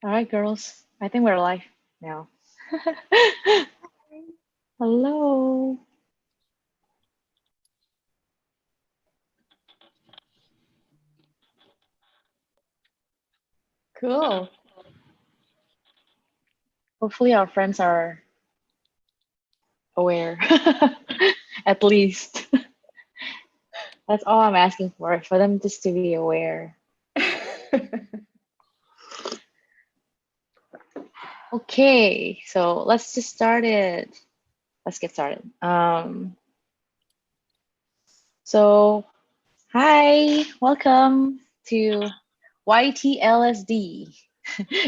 All right, girls. I think we're live now. Hello. Cool. Hopefully, our friends are aware. At least. That's all I'm asking for them just to be aware. Okay, so let's just start it. Let's get started. So hi, welcome to YTLSD.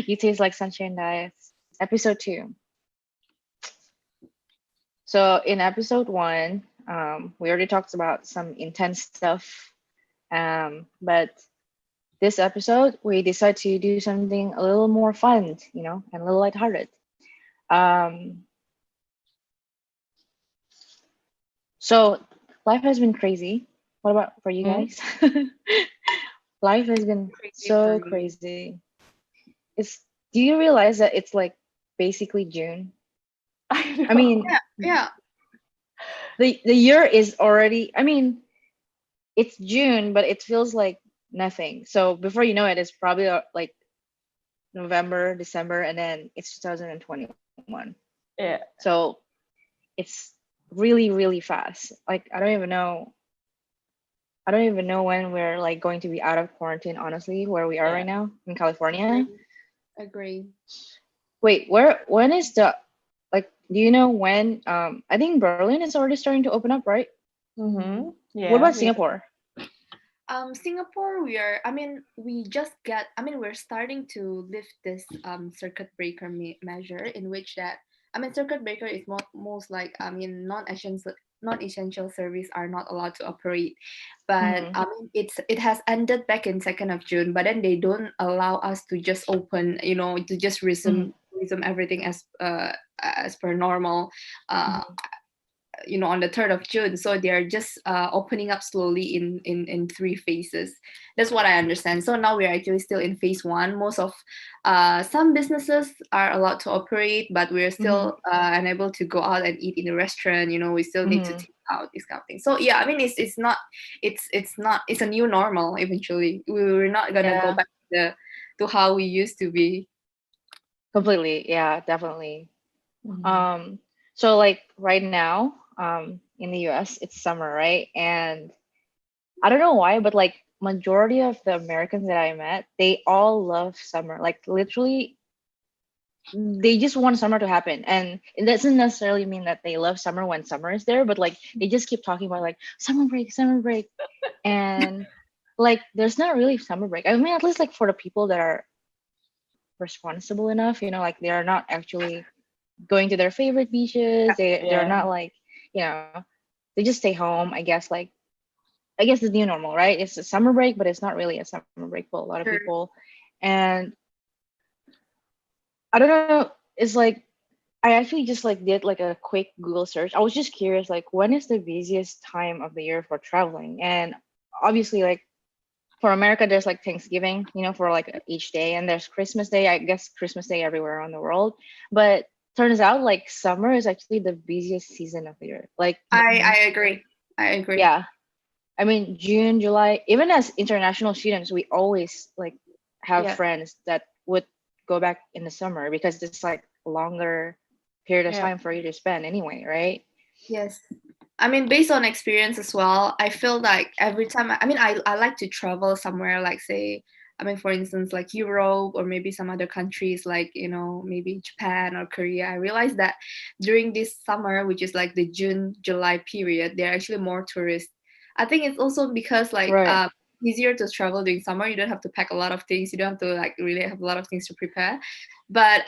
You taste like sunshine diets, episode 2. So in episode 1, we already talked about some intense stuff. But this episode, we decided to do something a little more fun, and a little lighthearted. Um, so life has been crazy. What about for you guys? Life has been so crazy. Do you realize that it's like basically June? I mean, yeah. the year is already, it's June, but it feels like nothing. So before you know it, it's probably like November, December, and then it's 2021. Yeah. So it's really, really fast. Like I don't even know when we're like going to be out of quarantine, honestly, where we are right now in California. Agree. Wait, when is the like do you know when I think Berlin is already starting to open up, right? Mm-hmm. What Yeah. about Singapore? Singapore, we're starting to lift this circuit breaker measure in which that, circuit breaker is most like, non-essential service are not allowed to operate, but Mm-hmm. it has ended back in 2nd of June, but then they don't allow us to just open, to just Mm-hmm. resume everything as per normal. uh, Mm-hmm. on the 3rd of June. So they are just opening up slowly in 3 phases. That's what I understand. So now we're actually still in phase 1. Most of some businesses are allowed to operate, but we're Mm-hmm. still unable to go out and eat in a restaurant. We still need to Mm-hmm. take out this kind of thing. So yeah, it's a new normal. Eventually, we're not gonna go Yeah, back to how we used to be. completely. Yeah, definitely. Mhm. Um, so like right now, in the US, it's summer, right? And I don't know why, but like majority of the Americans that I met, they all love summer. Like literally, they just want summer to happen. And it doesn't necessarily mean that they love summer when summer is there, but like they just keep talking about like summer break, summer break. And like there's not really summer break. I mean, at least like for the people that are responsible enough, like they are not actually going to their favorite beaches. They're Yeah. not like, you know, they just stay home. I guess the new normal, right? It's a summer break, but it's not really a summer break for a lot of Sure. people. And I don't know, it's like I actually just like did like a quick Google search. I was just curious, like when is the busiest time of the year for traveling? And obviously, like for America, there's like Thanksgiving, for like each day, and there's Christmas Day. I guess Christmas Day everywhere around the world, but turns out like summer is actually the busiest season of the year. Like, I agree. I agree. yeah, I mean June, July. Even as international students, we always like have Yeah. friends that would go back in the summer because it's like a longer period of Yeah. time for you to spend anyway, right? Yes. Based on experience as well, I feel like every time, I like to travel somewhere, like, say, for instance, like Europe or maybe some other countries, like, maybe Japan or Korea. I realized that during this summer, which is like the June, July period, there are actually more tourists. I think it's also because, like, Right. easier to travel during summer. You don't have to pack a lot of things. You don't have to, like, really have a lot of things to prepare. But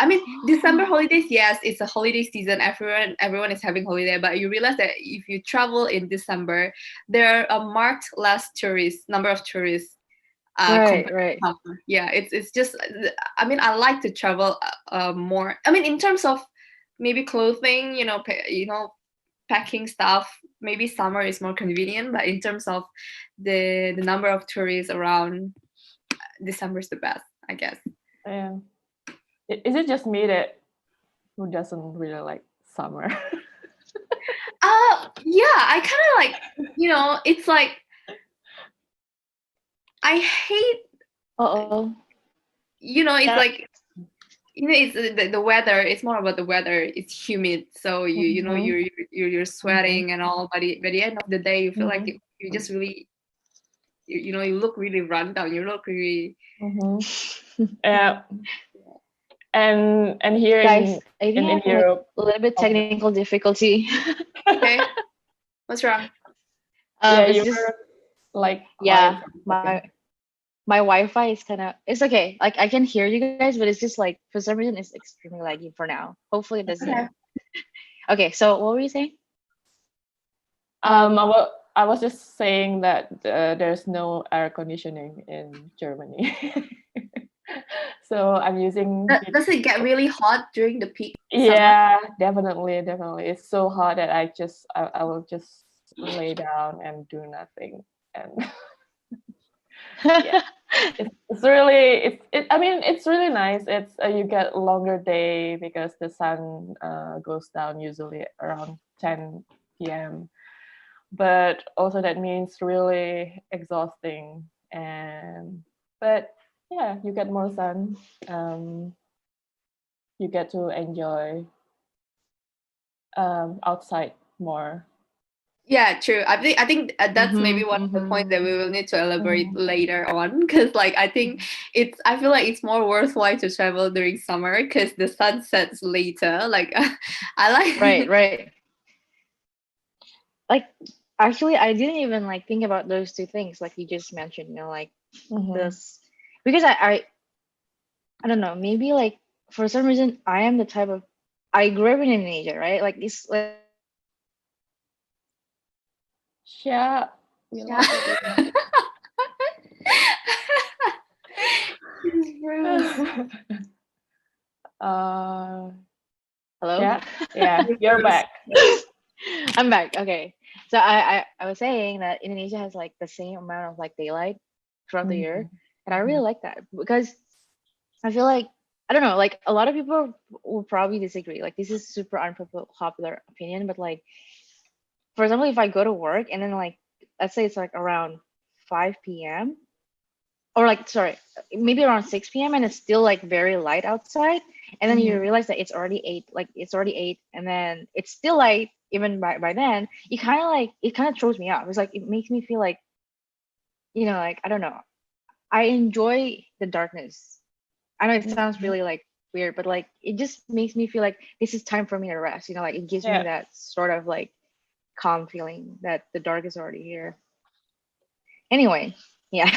December holidays, yes, it's a holiday season. Everyone is having holiday. But you realize that if you travel in December, there are a marked less number of tourists Right, compared right. to summer. Yeah, it's just. I like to travel more. In terms of maybe clothing, packing stuff. Maybe summer is more convenient, but in terms of the number of tourists around, December is the best, I guess. Yeah. Is it just me that who doesn't really like summer? Yeah, I kind of like, it's like I hate, Uh-oh. it's Yeah. like, it's the weather. It's more about the weather. It's humid, so Mm-hmm. you're Mm-hmm. sweating and all. But by the end of the day, you feel like Mm-hmm. you just really, you look really run down. You look really. Mm-hmm. Yeah, and here Guys, I think I in have like Europe, a little bit all technical difficulty. Okay, what's wrong? yeah, It's you just were like quiet yeah, for a my second. my Wi-Fi is kind of it's okay. Like I can hear you guys, but it's just like for some reason it's extremely laggy for now. Hopefully it doesn't. Okay. Okay, so what were you saying? I was just saying that there's no air conditioning in Germany, so I'm using heat. Does it get really hot during the peak summer? Yeah, definitely, definitely. It's so hot that I will just lay down and do nothing. And yeah, it's really I mean it's really nice. It's you get longer day because the sun goes down usually around 10 p.m. But also that means really exhausting. And but yeah, you get more sun. Um, you get to enjoy outside more. Yeah, true. I think that's maybe Mm-hmm. one of the points that we Mm-hmm. will need to elaborate Mhm. later on, because like I feel like it's more worthwhile to travel during summer because the sun sets later. Like I Right, like right. Like actually I didn't even like think about those two things like you just mentioned, like Mhm. this because I don't know, maybe like for some reason I am the type of I grew up in Indonesia, right? Like it's like Yeah, we yeah. lost everyone. It's Bruce. uh, hello? yeah, yeah, you're Bruce. back. I'm back. Okay. So I was saying that Indonesia has like the same amount of like daylight throughout the year. Mhm. And I really Mhm. like that because I feel like I don't know, like a lot of people will probably disagree. Like this is super unpopular opinion, but like for example, if I go to work and then like let's say it's like around 5 p.m. or like sorry, maybe around 6 p.m. and it's still like very light outside, and then you Mhm. realize that it's already 8, like it's already 8, and then it's still light even by then, it kind of throws me off. It's like it makes me feel like, like I don't know. I enjoy the darkness. I know it sounds Mhm. really like weird, but like it just makes me feel like this is time for me to rest. Like it gives me Yeah. that sort of like calm feeling that the dark is already here. Anyway, yeah.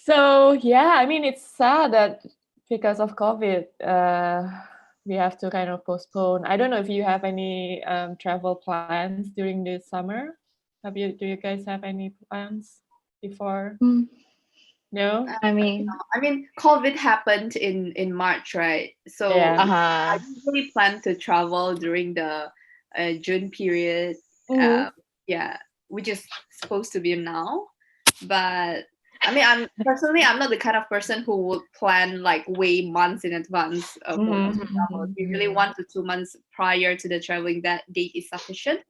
So yeah, I mean it's sad that because of COVID, we have to kind of postpone. I don't know if you have any travel plans during this summer. Do you guys have any plans before? Mm, No. I mean, I mean, COVID happened in March, right? So Yeah. I uh-huh. usually plan to travel during the June period. Mm-hmm. Uh, yeah, which is supposed to be now. But I mean, I'm not the kind of person who would plan like way months in advance for Mm-hmm. to Mm-hmm, travel. mm-hmm, Usually mm-hmm. 1 to 2 months prior to the traveling that date is sufficient.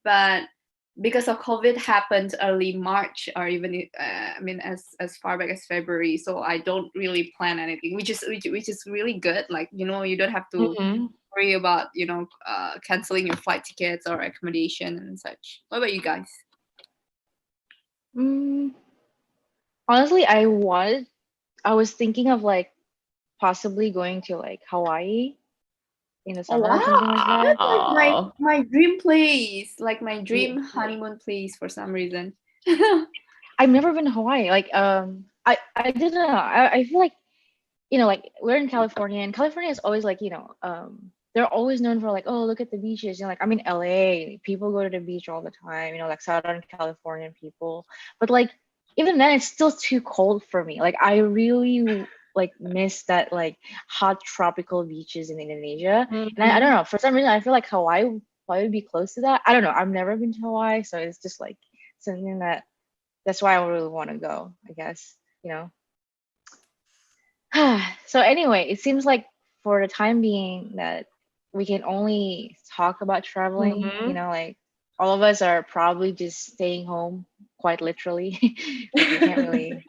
But because of COVID happened early March, or even I mean as far back as February, so I don't really plan anything, which is really good. Like you don't have to Mm-hmm. worry about canceling your flight tickets or accommodation and such. What about you guys? Mm, honestly, I was thinking of like possibly going to like Hawaii in the Oh summer or wow, something like that. that's like my Oh. my dream place, like my Ye- dream honeymoon place for some reason. I've never been to Hawaii. Like, I don't know. I feel like, like we're in California, and California is always like, they're always known for like, oh, look at the beaches. Like I'm in LA, people go to the beach all the time. Like Southern Californian people. But like, even then, it's still too cold for me. Like I really like miss that like hot tropical beaches in Indonesia. And I don't Mm-hmm. know, for some reason, I feel like Hawaii would probably be close to that. I don't know. I've never been to Hawaii, so it's just like something that's why I really want to go, I guess, you know. So anyway, it seems like for the time being that we can only talk about traveling, Mm-hmm. like all of us are probably just staying home quite literally. Like we can't really,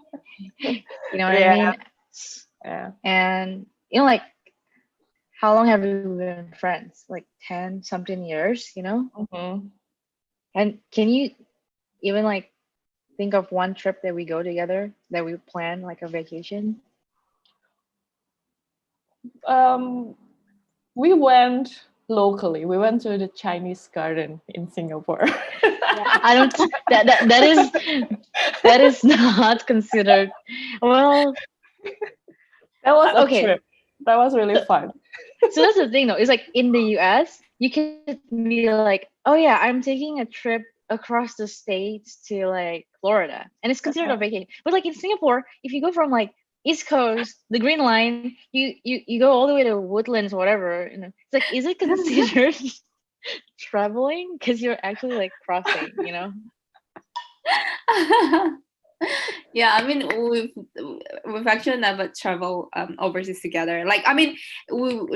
what I Yeah, mean? yeah. And like how long have we been friends? Like 10 something years? Mm-hmm. And can you even like think of one trip that we go together that we plan like a vacation? Um, we went locally. We went to the Chinese garden in Singapore. I don't that is not considered. Well, That was a okay. trip. That was really So fun. so that's the thing though. It's like in the US, you can be like, oh yeah, I'm taking a trip across the states to like Florida, and it's considered a vacation. But like in Singapore, if you go from like East Coast, the Green Line, you go all the way to Woodlands, whatever. It's like, is it considered traveling? Because you're actually like crossing. Yeah, I mean we've actually never traveled overseas together. Like I mean we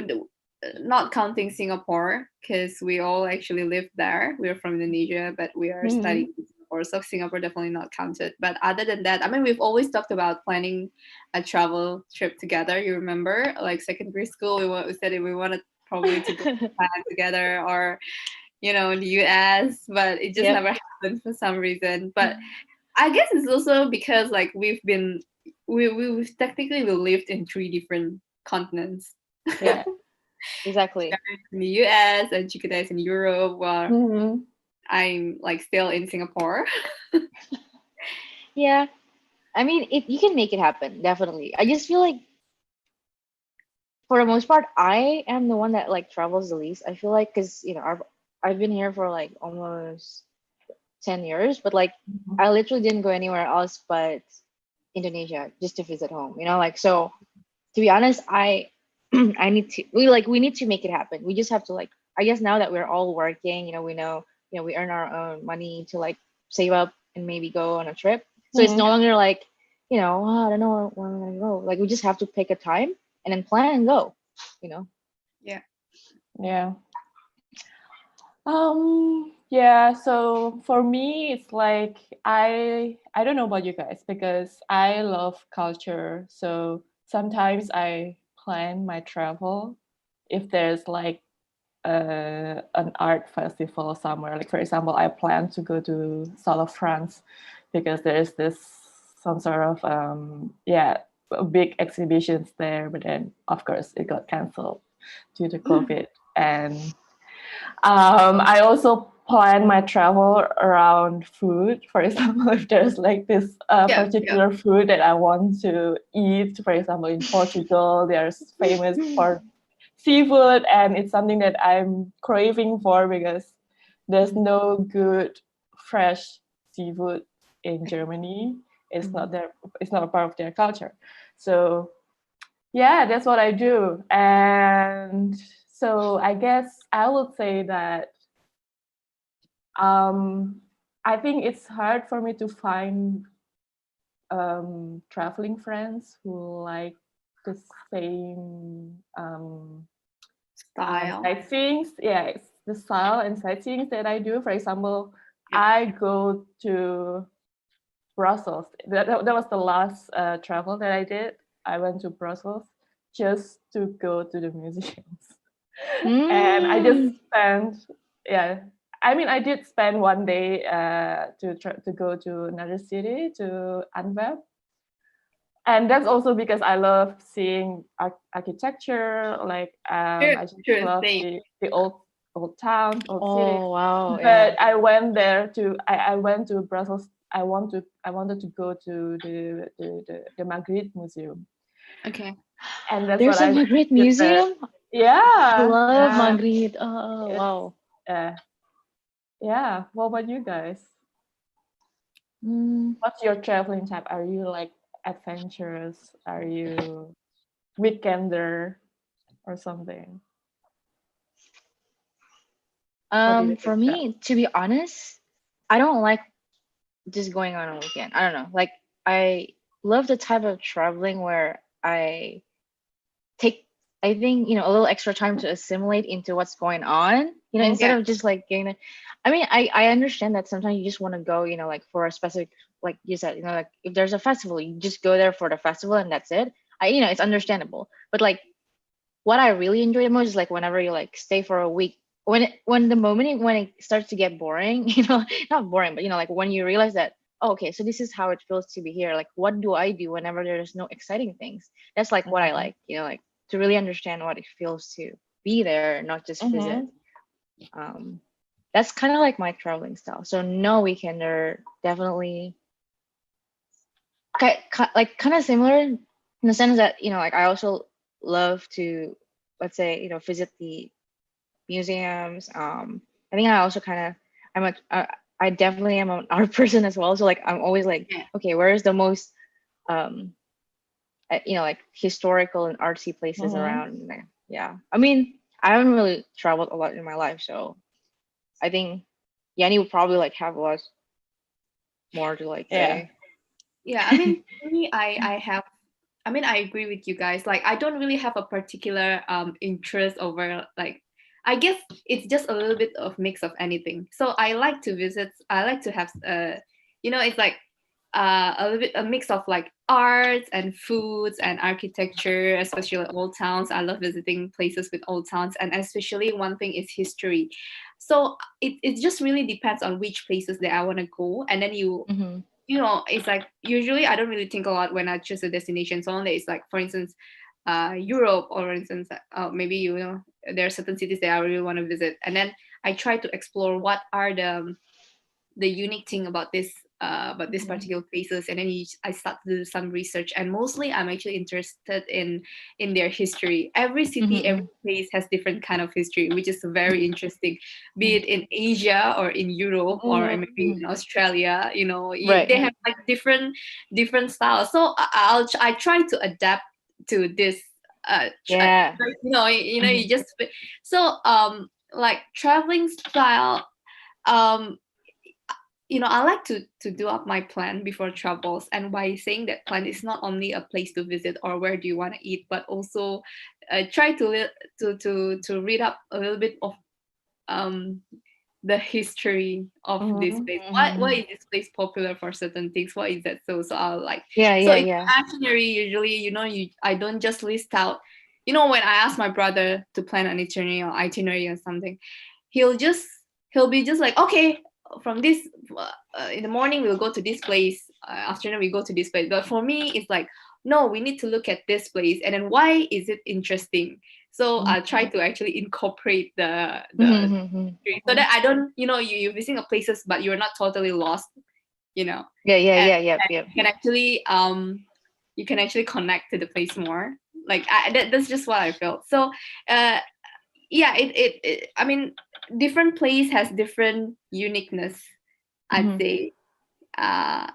not counting Singapore because we all actually lived there. We are from Indonesia, but we are Mhm. studying in Singapore, so Singapore definitely not counted. But other than that, I mean we've always talked about planning a travel trip together. You remember, like secondary school, we said we wanted probably to go to Japan together or in the US, but it just Yep. never happened for some reason. But I guess it's also because like we've technically we lived in three different continents. Yep. Yeah. Exactly. In the US and Chikita is in Europe, while Mhm. I'm like still in Singapore. Yeah. I mean, you can make it happen, definitely. I just feel like for the most part, I am the one that like travels the least. I feel like because I've been here for like almost 10 years, but like Mhm. I literally didn't go anywhere else but Indonesia just to visit home. Like so. To be honest, I I need to we need to make it happen. We just have to like I guess now that we're all working, we know we earn our own money to like save up and maybe go on a trip. So it's no Mhm. longer like, I don't know where I'm gonna go. Like we just have to pick a time and then plan and go, you know. Yeah. Yeah. Yeah, so for me it's like I don't know about you guys because I love culture. So sometimes I plan my travel if there's like an art festival somewhere. Like for example, I plan to go to south of France because there's this some sort of yeah, big exhibitions there, but then of course it got canceled due to COVID. And I also plan my travel around food. For example, if there's like this Yeah. Yeah. particular food that I want to eat, for example, in Portugal, they're famous for seafood, and it's something that I'm craving for because there's no good fresh seafood in Germany. It's Mhm. not their, it's not a part of their culture. So yeah, that's what I do. And so I guess I would say that um, I think it's hard for me to find traveling friends who like the same Style. sightseeing. Yeah, it's the style and sightseeing that I do. For example, Yeah. I go to Brussels. That was the last travel that I did. I went to Brussels just to go to the museums. And I just Mm. spent, yeah, I mean, I did spend one day to go to another city, to Antwerp. And that's also because I love seeing architecture. Like Sure. I just Sure. love Same. the old towns, old cities. Oh wow, yeah. But I went there to I went to Brussels. I wanted to go to the Magritte Museum, Okay. and that's what There's a I Magritte did there. museum. I Yeah, love yeah, Magritte. Oh yes, wow. uh, yeah. What about you guys? Mm, What's your traveling type? Are you like adventurous? Are you weekender or something? What do you for think, Steph? me, to be honest, I don't like just going on a weekend. I don't know. Like I love the type of traveling where I take, I think, a little extra time to assimilate into what's going on, instead Yeah. of just like getting it. I mean, I understand that sometimes you just want to go, like for a specific, like you said, like if there's a festival, you just go there for the festival and that's it. It's understandable. But like what I really enjoy the most is like whenever you like stay for a week, when the moment when it starts to get boring, not boring, but like when you realize that, oh, okay, so this is how it feels to be here. Like, what do I do whenever there's no exciting things? That's like what I like, like to really understand what it feels to be there, not just visit. Um, that's kind of like my traveling style. So no weekender, definitely like kind of similar in the sense that like I also love to, let's say, visit the museums. I think I also kind of, I definitely am an art person as well. So like I'm always like, Yeah. okay, where is the most um like historical and artsy places around there? Yeah, I mean, I haven't really traveled a lot in my life, so I think Yanni would probably like have a lot more to like say. Yeah, I mean, for me, I have. I mean, I agree with you guys. Like, I don't really have a particular interest over like. I guess it's just a little bit of mix of anything. So I like to visit. I like to have it's like a little bit a mix of like arts and foods and architecture, especially like old towns. I love visiting places with old towns, and especially one thing is history. So it just really depends on which places that I want to go, and then Mm-hmm. it's like usually I don't really think a lot when I choose a destination. So only it's like, for instance, Europe, or for instance, maybe there are certain cities that I really want to visit, and then I try to explore what are the unique thing about this particular places, and then I start to do some research, and mostly I'm actually interested in their history. Every city, every Mm-hmm. place has different kind of history, which is very interesting, be it in Asia or in Europe or maybe in Australia. Right. They have like different styles, so I try to adapt to this Yeah. you just so like traveling style. um I like to do up my plan before travels, and by saying that plan is not only a place to visit or where do you want to eat, but also try to read up a little bit of um the history of this place. Why Mm-hmm. is this place popular for certain things? Why is that so I'll like Yeah, so yeah, in yeah. itinerary usually I don't just list out. When I ask my brother to plan an itinerary or something, he'll just he'll be just like, okay, from this in the morning we'll go to this place, afternoon we go to this place. But for me it's like, no, we need to look at this place, and then why is it interesting. So I'll try to actually incorporate the Mm-hmm. so that I don't, you're visiting a places, but you're not totally lost, Yeah, yeah, and, yeah, yep, and yep. you can actually connect to the place more. Like that's just what I felt. So, uh, yeah, I mean, different place has different uniqueness, I'd Mm-hmm. say. Uh,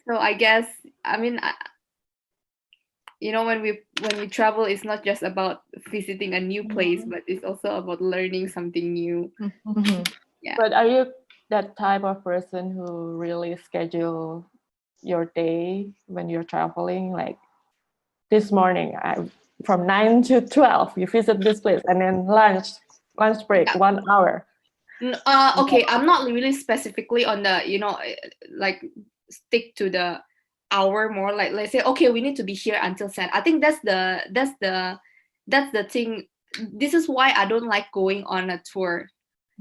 so I guess, I mean, when we travel, it's not just about visiting a new place, but it's also about learning something new. Mm-hmm. Yeah. But are you that type of person who really schedule your day when you're traveling? Like this morning, from 9 to 12, you visit this place, and then lunch break, Yeah. 1 hour. Okay, I'm not really specifically on the, like stick to the hour more. Like, let's say, okay, we need to be here until 10. I think that's the thing. This is why I don't like going on a tour.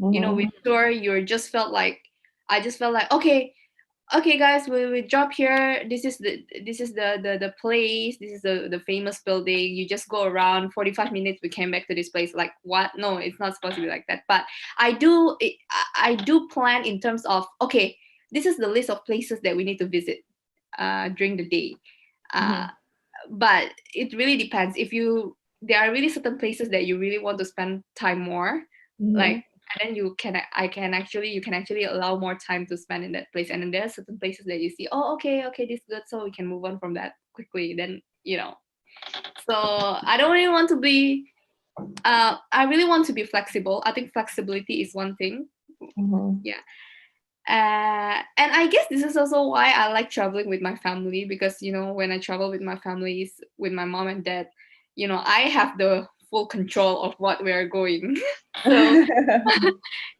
With tour, I just felt like, okay guys, we drop here. This is the place. This is the famous building. You just go around 45 minutes, we came back to this place. Like, what? No, it's not supposed to be like that. But I do plan in terms of, okay, this is the list of places that we need to visit during the day. uh, Mm-hmm. but it really depends. If you There are really certain places that you really want to spend time more, like, and then you can actually allow more time to spend in that place. And then there are certain places that you see, oh, okay, this is good, so we can move on from that quickly. Then, so I don't really want to be I really want to be flexible. I think flexibility is one thing. Yeah. And I guess this is also why I like traveling with my family, because when I travel with my family is with my mom and dad, I have the full control of what we are going. So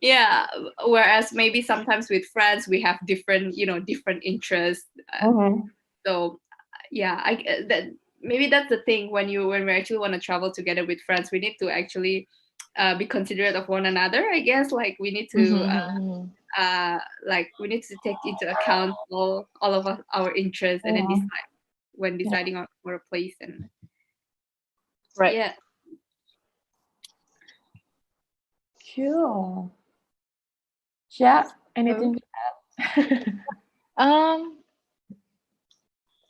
yeah, whereas maybe sometimes with friends we have different interests. Mhm. So yeah, that maybe that's the thing, when we actually want to travel together with friends, we need to actually be considerate of one another, I guess. Like we need to Mhm. we need to take into account all of our interests, and then Mhm. decide when Yeah. deciding on for a place. And Right. yeah. Cool. Yeah. So, Anything to add? Um,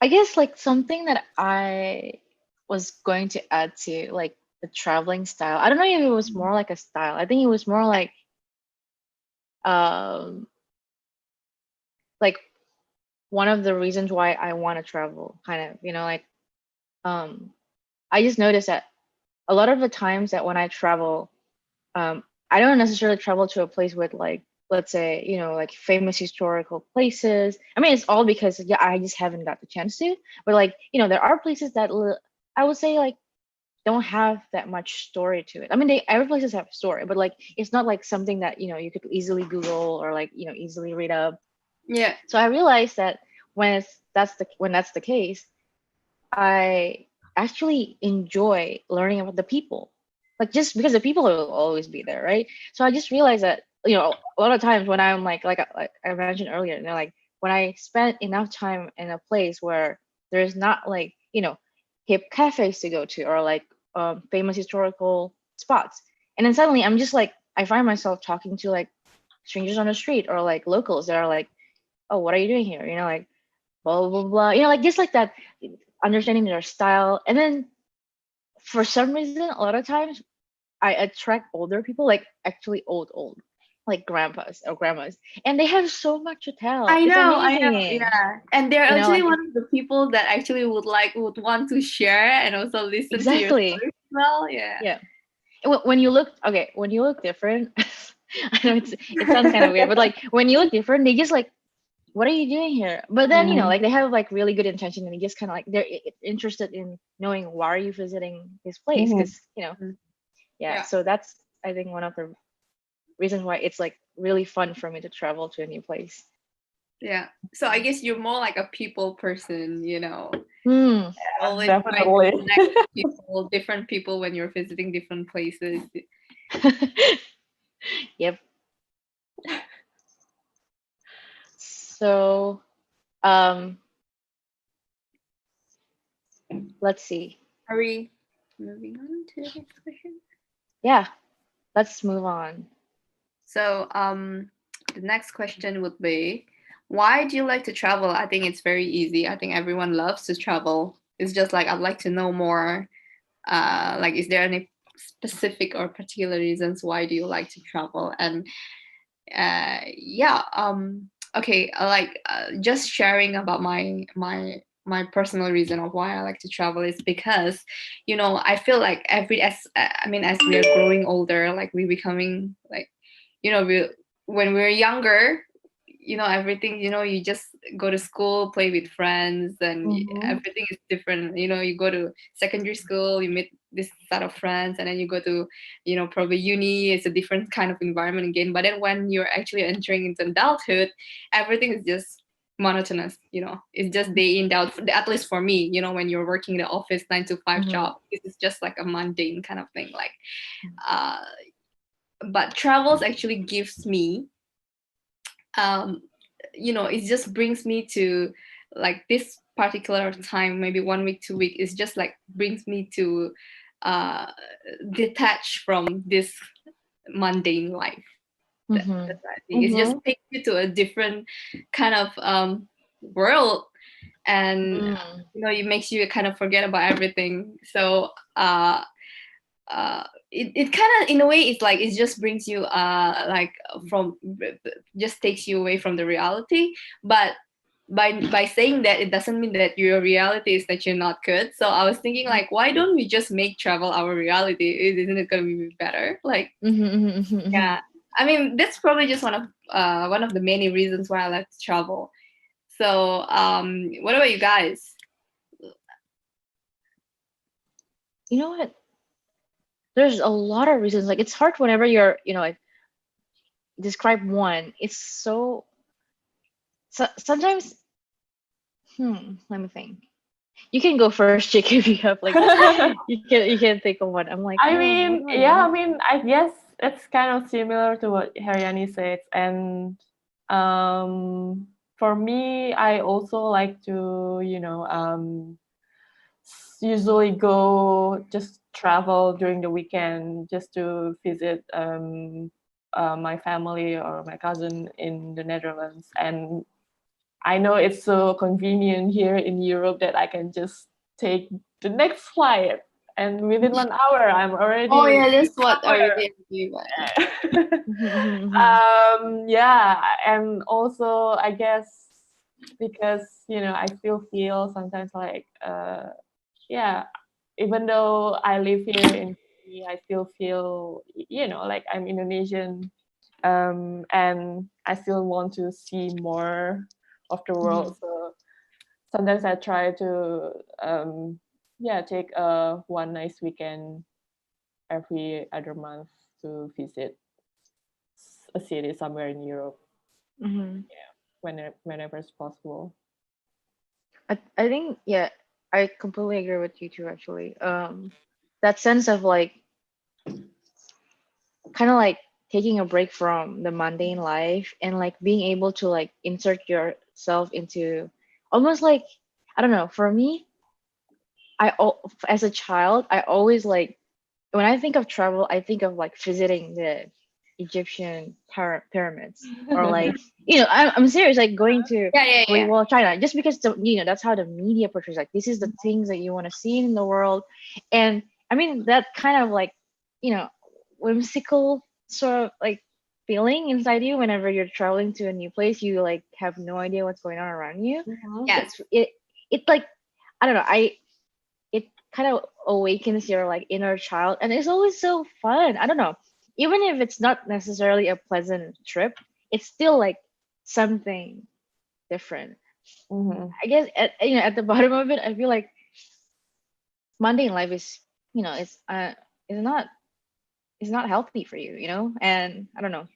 I guess like something that I was going to add to like the traveling style. I don't know if it was more like a style. I think it was more um like one of the reasons why I want to travel, kind of, like um I just noticed that a lot of the times that when I travel, um I don't necessarily travel to a place with like, let's say, like famous historical places. I mean, it's all because yeah, I just haven't got the chance to. But like, there are places that I would say like don't have that much story to it. I mean, every places have story, but like it's not like something that you could easily Google or like easily read up. yeah. So I realized that when that's the case, I actually enjoy learning about the people, like just because the people will always be there, right? So I just realized that a lot of times when I'm like I mentioned earlier, like when I spend enough time in a place where there's not like hip cafes to go to or like famous historical spots, and then suddenly I'm just like I find myself talking to like strangers on the street or like locals that are like, oh, what are you doing here? Like blah blah blah, like just like that, understanding their style. And then for some reason a lot of times I attract older people, like actually old, like grandpas or grandmas, and they have so much to tell. It's I know, amazing. yeah. And they're actually Like one of the people that actually would want to share and also listen to your exactly. stories as well. Yeah. Yeah. And when you look, okay, when you look different, I know it sounds kind of weird, but like when you look different, they just like, what are you doing here? But then Mhm. like they have like really good intention, and they just kind of like they're interested in knowing why are you visiting this place, Mhm. because Mm. yeah. Yeah. So that's, I think, one of the reasons why it's like really fun for me to travel to a new place. Yeah. So I guess you're more like a people person. Hmm. Always trying to Definitely. connect with people, different people when you're visiting different places. Yep. So, um, let's see. Are we moving on to the next question? Yeah, let's move on. So, the next question would be, why do you like to travel? I think it's very easy. I think everyone loves to travel. It's just like I'd like to know more. Like, is there any specific or particular reasons why do you like to travel? And yeah, okay, just sharing about my personal reason of why I like to travel is because I feel like as we are growing older, like we becoming like we when we're younger, everything, you just go to school, play with friends, and Mhm. everything is different. You go to secondary school, you meet this set of friends, and then you go to probably uni. It's a different kind of environment again. But then when you're actually entering into adulthood, everything is just monotonous. It's just day in day out, at least for me. When you're working in the office 9 to 5 Mm-hmm. job, it's just like a mundane kind of thing. Like uh but travels actually gives me um it just brings me to like this particular time, maybe 1 week 2 week. It's just like brings me to uh detach from this mundane life. Mm-hmm. That's what I think. It just Mhm. takes you to a different kind of world, and Mm. it makes you kind of forget about everything. So it kind of in a way it's like it just brings you like from just takes you away from the reality. But by saying that, it doesn't mean that your reality is that you're not good. So I was thinking, like, why don't we just make travel our reality? Isn't it going to be better? Like, Mm-hmm. Mm-hmm. yeah. I mean, that's probably just one of the many reasons why I like to travel. So, what about you guys? You know what? There's a lot of reasons. Like it's hard whenever you're, like describe one. It's so sometimes. Let me think. You can go first, Jake, if you have like you can think of one. I'm like, I oh, what mean, do I yeah, I love? mean, I guess it's kind of similar to what Haryani said. And for me, I also like to, usually go just travel during the weekend just to visit my family or my cousin in the Netherlands. And I know it's so convenient here in Europe that I can just take the next flight, and within 1 hour I'm Oh already yeah, that's what I somewhere. really agree with. Yeah, and also I guess because I still feel sometimes like yeah, even though I live here in Sydney, I still feel like I'm Indonesian, and I still want to see more of the world. So sometimes I try to take a one nice weekend every other month to visit a city somewhere in Europe. Hmm. Yeah, whenever it's possible. I think yeah, I completely agree with you too. Actually, that sense of like kind of like taking a break from the mundane life and like being able to like insert yourself into almost like I don't know. For me, as a child, I always like when I think of travel, I think of like visiting the Egyptian pyramids or like I'm serious, like going to Yeah, yeah, Great yeah. Wall of China, just because that's how the media portrays like this is the things that you want to see in the world, and I mean that kind of like you know whimsical sort of like feeling inside you whenever you're traveling to a new place, you like have no idea what's going on around you. Mhm. Yes. It like I don't know, it kind of awakens your like inner child, and it's always so fun. I don't know, even if it's not necessarily a pleasant trip, it's still like something different. Mhm. I guess at the bottom of it, I feel like mundane life is is not healthy for you, and I don't know,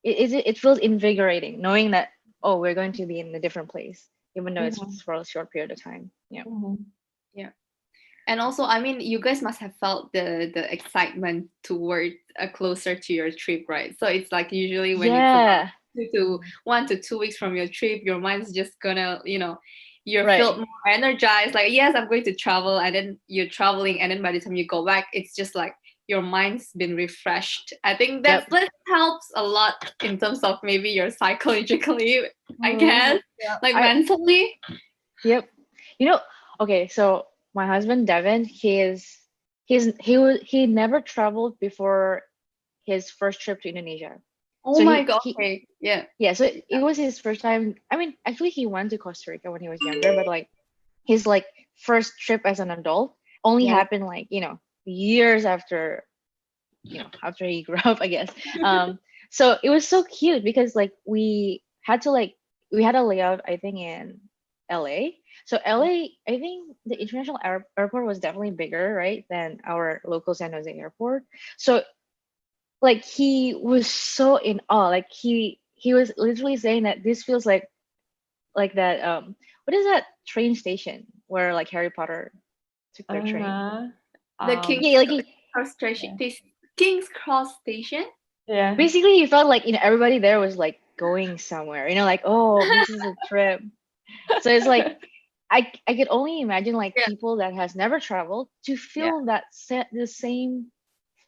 it feels invigorating knowing that, oh, we're going to be in a different place, even though it's Mhm. for a short period of time. Yeah. Mhm. Yeah. And also, I mean, you guys must have felt the excitement towards closer to your trip, right? So it's like usually when it's about Yeah. 1 to 2 weeks from your trip, your mind's just gonna, you're Right. felt more energized. Like, yes, I'm going to travel, and then you're traveling, and then by the time you go back, it's just like your mind's been refreshed. I think Yep. that helps a lot in terms of maybe your psychologically, I Mhm. guess, Yeah. like I mentally. Yep. You know, okay, so my husband Devin, he never traveled before his first trip to Indonesia. Oh So my he god. he Okay. Yeah. yeah, so it was his first time. I mean, actually he went to Costa Rica when he was younger, but like his like first trip as an adult only Yeah. happened like, years after he grew up, I guess. So it was so cute because like we had a layout, I think, in LA. So LA, I think the international airport was definitely bigger, right, than our local San Jose airport. So like he was so in awe. Like he was literally saying that this feels like that what is that train station where like Harry Potter took their train? Uh-huh. The King's Yeah, like Cross Station. Yeah. King's Cross Station. Yeah. basically he felt like everybody there was like going somewhere, like, oh, this is a trip. So it's like I could only imagine like Yeah. people that has never traveled to Yeah. feel the same,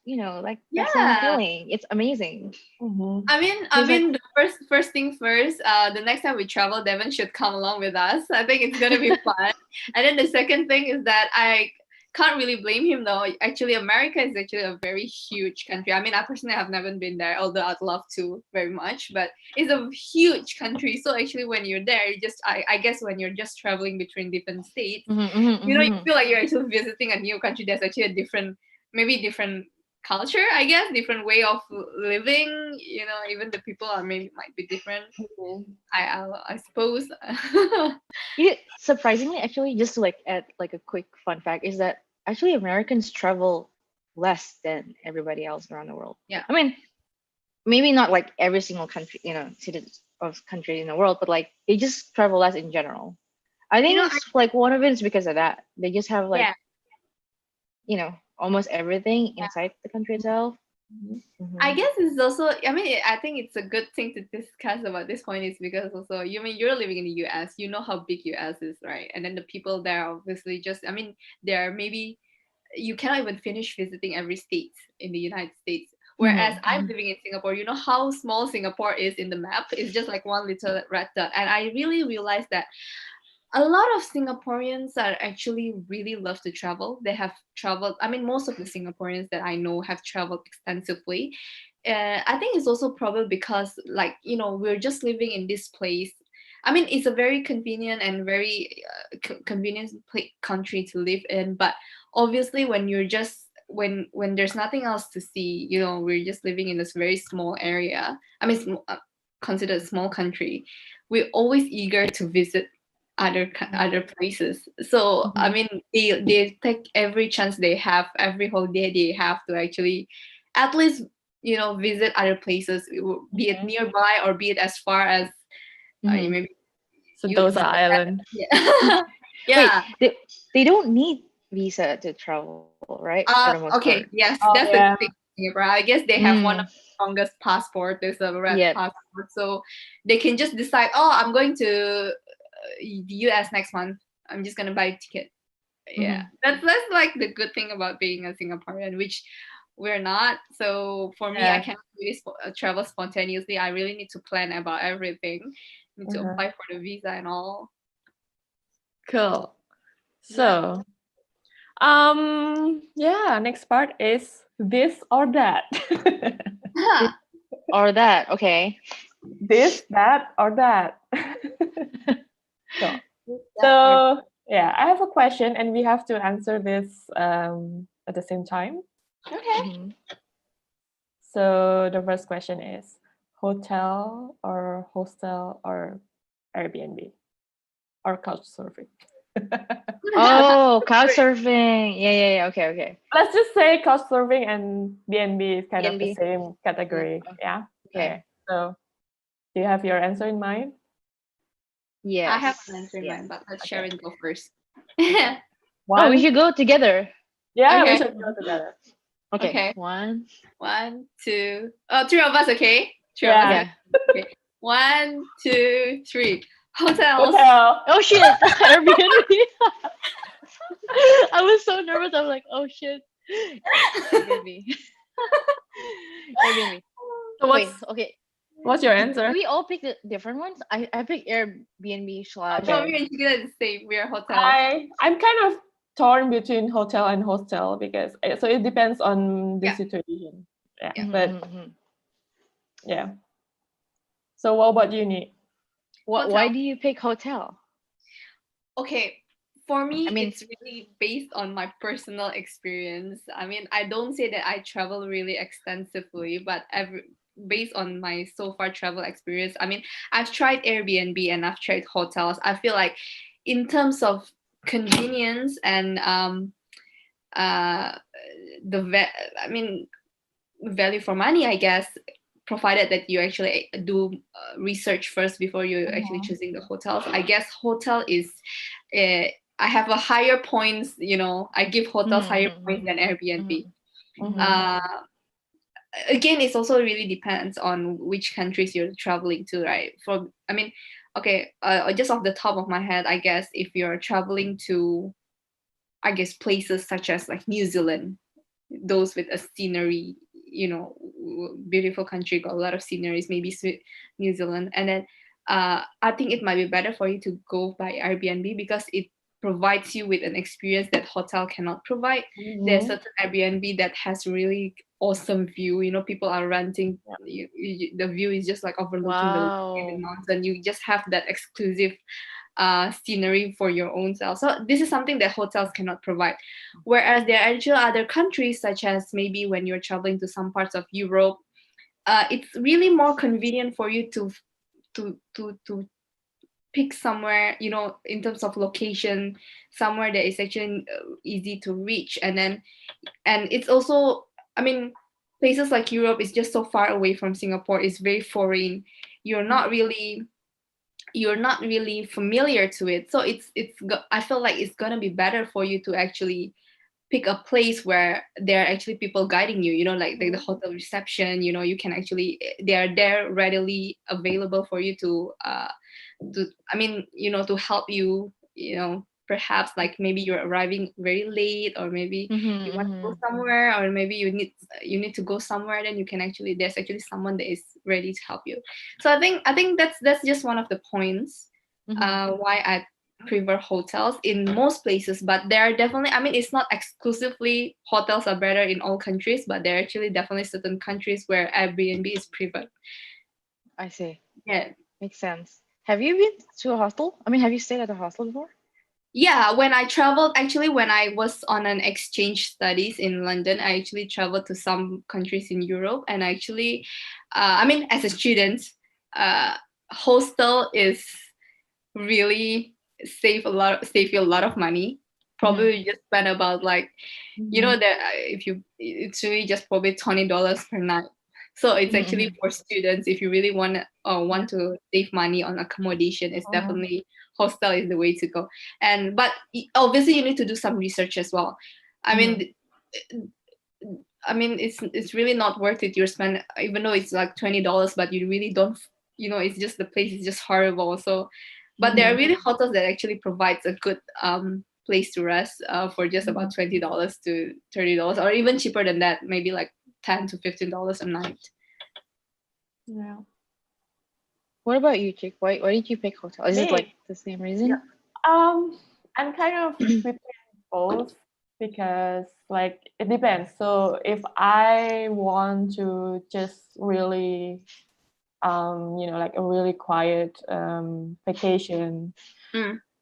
like that same Yeah. feeling. It's amazing. Mhm. I He's like, mean, the first thing first. The next time we travel, Devon should come along with us. I think it's gonna be fun. And then the second thing is that I can't really blame him though. Actually, America is actually a very huge country. I mean, I personally have never been there, although I'd love to very much. But it's a huge country. So actually, when you're there, I guess when you're just traveling between different states, mhm, mhm, you mhm. feel like you're actually visiting a new country. There's actually a different, maybe different culture, I guess, different way of living. Even the people are maybe might be different. I suppose. Surprisingly, actually, just to like add like a quick fun fact is that actually Americans travel less than everybody else around the world. Yeah. I mean, maybe not like every single country, city of country in the world, but like they just travel less in general. I think it's like one of it is because of that. They just have like, almost everything inside the country itself. I guess it's also, I think it's a good thing to discuss about this point is because also, you're living in the US, you know how big US is, right? And then the people there obviously just, they're maybe, you cannot even finish visiting every state in the United States. Whereas I'm living in Singapore, you know how small Singapore is in the map? It's just like one little red dot. And I really realized that a lot of Singaporeans are actually really love to travel. They have traveled. Most of the Singaporeans that I know have traveled extensively. I think it's also probably because, like, we're just living in this place. It's a very convenient and very convenient country to live in. But obviously, when you're just when there's nothing else to see, we're just living in this very small area. Considered a small country. We're always eager to visit other places. So they take every chance they have, every holiday they have to actually at least visit other places, be it nearby or be it as far as maybe Sentosa Island. Yeah. Wait, they don't need visa to travel, right? For the most Okay, part. yes, that's the thing. I guess they have one of the strongest passport. There's a red passport, so they can just decide, I'm going to the US next month. I'm just gonna buy a ticket. Yeah, that's like the good thing about being a Singaporean, which we're not. So for me, I can't really travel spontaneously. I really need to plan about everything. Need to apply for the visa and all. Cool. So, next part is this or that. Or that, okay. This, that, or that. So, yeah, I have a question, and we have to answer this at the same time. Okay. So the first question is hotel or hostel or Airbnb or couch surfing. Oh, couch surfing. Yeah. Okay. Let's just say couch surfing and BNB is kind of the B&B. same category. Yeah. Okay. So do you have your answer in mind? Yes. I have an answer in mind, but let Sharon go first. Oh, we should go together. Yeah, Okay. we should go together. Okay. One, two. Oh, three of us, okay? Three of us. Yeah. Okay. 1, 2, 3. Hotels. Hotel. Oh shit. Airbnb. I was so nervous. I was like, oh shit. Airbnb. Airbnb. So okay. What's your answer? Do we all pick the different ones? I picked Airbnb / No, we are the same. We are hotels. I'm kind of torn between hotel and hostel because so it depends on the situation. Yeah. But yeah. So what about you, Nick? Why do you pick hotel? Okay, for me, it's really based on my personal experience. I don't say that I travel really extensively, but based on my so far travel experience, I've tried Airbnb and I've tried hotels. I feel like in terms of convenience and value for money, I guess, provided that you actually do research first before you actually choosing the hotels. I guess hotel is I have a higher points, I give hotels higher points than Airbnb. Again, it's also really depends on which countries you're traveling to, right? Just off the top of my head, I guess if you're traveling to, I guess, places such as like New Zealand, those with a scenery, beautiful country, got a lot of sceneries, maybe New Zealand. And then I think it might be better for you to go by Airbnb because it provides you with an experience that hotel cannot provide. There's certain Airbnb that has really awesome view. People are renting. The view is just like overlooking the mountain. You just have that exclusive scenery for your own self. So this is something that hotels cannot provide. Whereas there are actually other countries, such as maybe when you're traveling to some parts of Europe, it's really more convenient for you to pick somewhere, in terms of location, somewhere that is actually easy to reach. And it's also, I mean, places like Europe is just so far away from Singapore. It's very foreign. You're not really you're not really familiar to it. So I feel like it's gonna be better for you to actually pick a place where there are actually people guiding you, like the hotel reception. You can actually, they are there readily available for you to help you, perhaps like maybe you're arriving very late, or maybe you want to go somewhere, or maybe you need to go somewhere, then there's actually someone that is ready to help you. So I think that's just one of the points why I prefer hotels in most places. But there are definitely, I mean, it's not exclusively hotels are better in all countries, but there are actually definitely certain countries where Airbnb is preferred. I see. Yeah. Makes sense. Have you been to a hostel? I mean, have you stayed at a hostel before? Yeah, when I traveled, actually, when I was on an exchange studies in London, I actually traveled to some countries in Europe. And actually, as a student, uh, hostel is really save you a lot of money. Probably you just spend about like, that if you, it's really just probably $20 per night. So it's actually for students. If you really want to save money on accommodation, it's definitely hostel is the way to go. But obviously you need to do some research as well. I mean, it's really not worth it. You spend, even though it's like $20, but you really don't. It's just, the place is just horrible. So, but there are really hotels that actually provides a good place to rest for just about $20 to $30, or even cheaper than that, maybe like $10 to $15 a night. Yeah. What about you, Chick? Why did you pick hotel? Is it like Me? the same reason? I'm kind of between both, because like it depends. So if I want to just really like a really quiet vacation,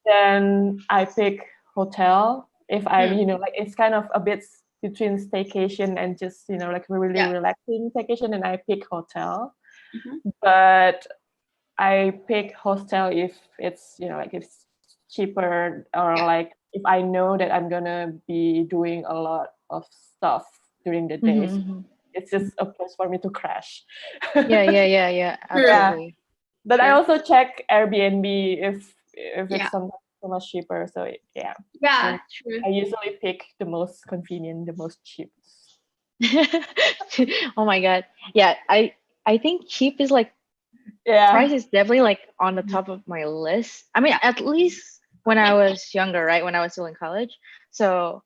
then I pick hotel. If I like, it's kind of a bit between staycation and just like a really relaxing vacation, and I pick hotel. But I pick hostel if it's like it's cheaper, or like if I know that I'm gonna be doing a lot of stuff during the day. So it's just a place for me to crash. Yeah. Absolutely. But I also check Airbnb if it's so much cheaper. So Yeah, and true. I usually pick the most convenient, the most cheap. Oh my God. Yeah, I think cheap is like, price is definitely like on the top of my list. I mean, at least when I was younger, right? When I was still in college. So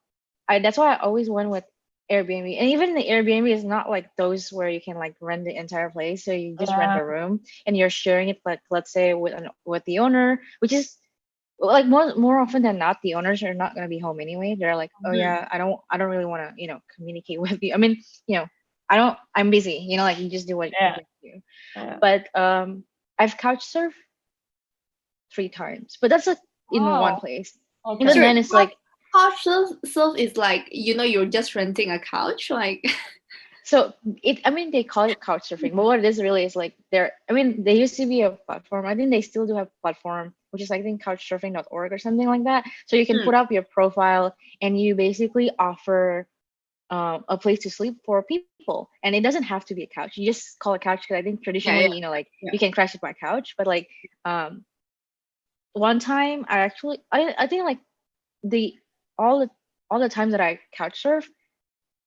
that's why I always went with Airbnb. And even the Airbnb is not like those where you can like rent the entire place. So you just rent a room and you're sharing it, like, let's say with the owner, which is like more often than not, the owners are not going to be home anyway. They're like, oh yeah, I don't really want to communicate with you. I mean, I'm busy, like, you just do what you do. But I've couch surfed 3 times, but that's like in one place. Okay. Even then it's like, couch surf is like, you're just renting a couch, like. so they call it couch surfing, but what it is really is like, they used to be a platform. I think they still do have a platform, which is, I think, couchsurfing.org or something like that. So you can put up your profile and you basically offer a place to sleep for people, and it doesn't have to be a couch. You just call it couch, because I think traditionally, like, you can crash at my couch. But like, one time I think like the all the times that I couch surf,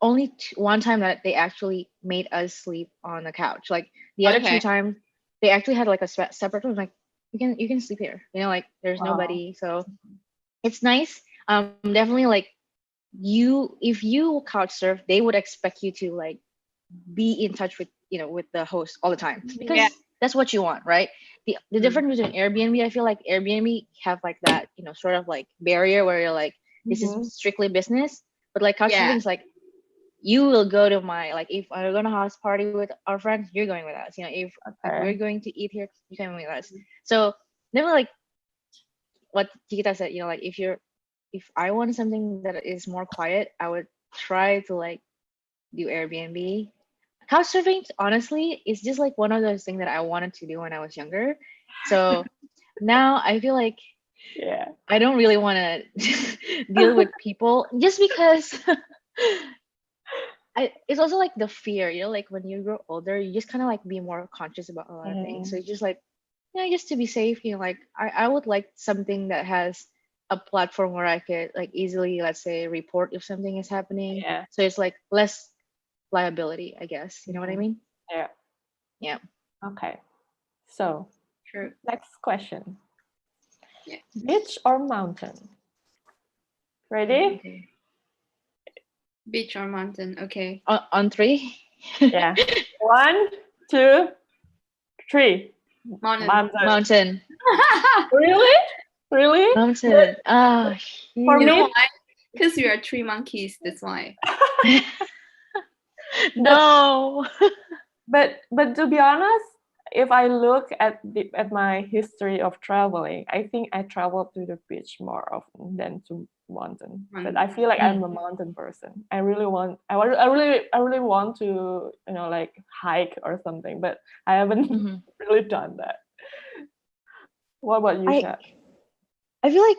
only one time that they actually made us sleep on the couch. Like, the other 2 times, they actually had like a separate room. Like, you can sleep here. Like, there's nobody, so it's nice. Definitely, like, if you couch surf, they would expect you to like be in touch with the host all the time, because that's what you want, right? The difference between Airbnb, I feel like Airbnb have like that, sort of like barrier where you're like, this is strictly business. But like couchsurfing is like, you will go to my, like, if I'm going to house party with our friends, you're going with us. If we're going to eat here, you're coming with us. So never like, what Kita said, like if I want something that is more quiet, I would try to like do Airbnb. Couch surfing, honestly, is just like one of those things that I wanted to do when I was younger. So now I feel like Yeah. I don't really want to deal with people just because it's also like the fear, like when you grow older, you just kind of like be more conscious about a lot of things. So Mm, it's just like, just to be safe, like I would like something that has a platform where I could like easily, let's say, report if something is happening. yeah. So it's like less liability, I guess. You know what I Mhm. mean? Yeah. Yeah. Okay. So True. next question. Yeah. Beach or mountain? Ready? Okay. Beach or mountain? Okay. On three. Yeah. 1, 2, 3. Mountain. Mountain. Mountain. Really? Really? Mountain. Ah, For You know me, huge. why? Because we are three monkeys. That's why. but No. but to be honest, if I look at my history of traveling, I think I travel to the beach more often than to mountain. But I feel like I'm Mm. a mountain person. I really want to like hike or something, but I haven't Mhm. really done that. What about you, I Chad? I feel like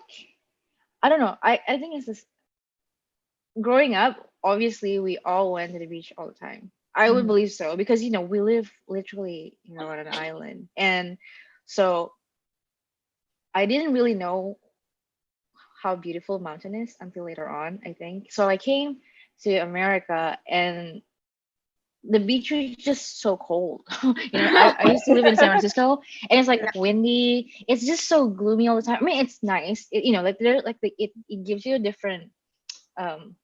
I don't know. I think it's this growing up, obviously we all went to the beach all the time. I would Mhm. believe so because we live literally, on an island. And so I didn't really know how beautiful mountain is until later on, I think. So I came to America and the beach was just so cold. I used to live in San Francisco and it's like Yeah. windy. It's just so gloomy all the time. I mean, it's nice. Like there like it gives you a different um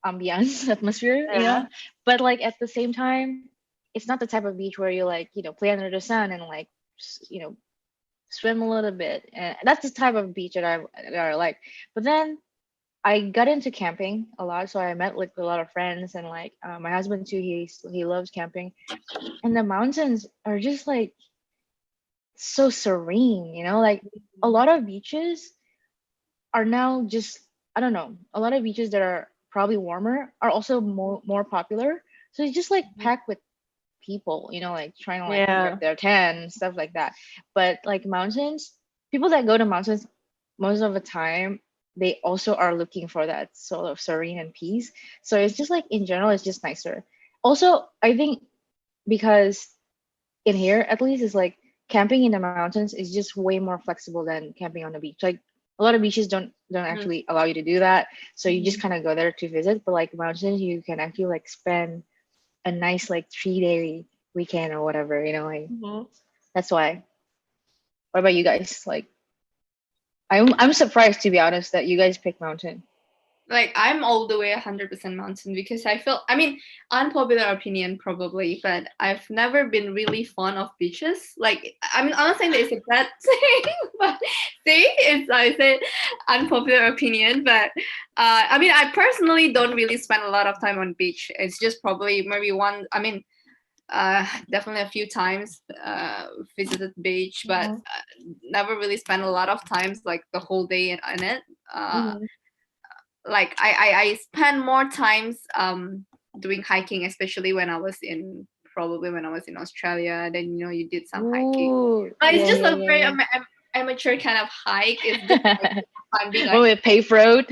ambiance atmosphere, Yeah. but like at the same time it's not the type of beach where you like play under the sun and like swim a little bit, and that's the type of beach that I like. But then I got into camping a lot, so I met like a lot of friends, and like my husband too, he loves camping, and the mountains are just like so serene, like a lot of beaches are now just, I don't know, a lot of beaches that are probably warmer are also more popular. So it's just like packed with people, like trying to like Yeah. get their tan and stuff like that. But like mountains, people that go to mountains most of the time, they also are looking for that sort of serene and peace. So it's just like in general, it's just nicer. Also, I think because in here at least is like camping in the mountains is just way more flexible than camping on the beach. Like a lot of beaches don't Mhm. actually allow you to do that, so you just Mhm. kind of go there to visit. But like mountains, you can actually like spend a nice like 3 day weekend or whatever, like Mhm. that's why. What about you guys? Like I'm surprised, to be honest, that you guys pick mountain. Like I'm all the way 100% mountain because I feel, I mean, unpopular opinion probably, but I've never been really fond of beaches. Like, I mean, I'm not saying that it's a bad thing, but see, it's, I say unpopular opinion, but I mean, I personally don't really spend a lot of time on beach. It's just probably maybe one, I mean, definitely a few times visited beach, but Mhm. never really spent a lot of times like the whole day in it. Uh, Mhm. like I spend more times doing hiking, especially when I was in, probably when I was in Australia. Then you did some hiking. Ooh, But it's yeah, just yeah, a very yeah, amateur kind of hike. It's just like yeah. climbing. Oh, with paved road.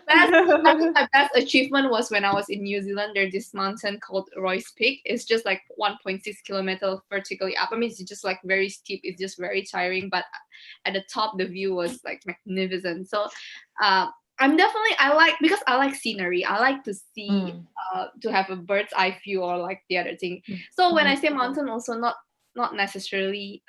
Best, I think my best achievement was when I was in New Zealand. There's this mountain called Royce Peak. It's just like 1.6 kilometer vertically up. I mean, it's just like very steep. It's just very tiring, but at the top, the view was like magnificent. So, uh, I'm definitely, I like, because I like scenery. I like to see, Mm, to have a bird's eye view or like the other thing. So when I mhm, say mountain, also not necessarily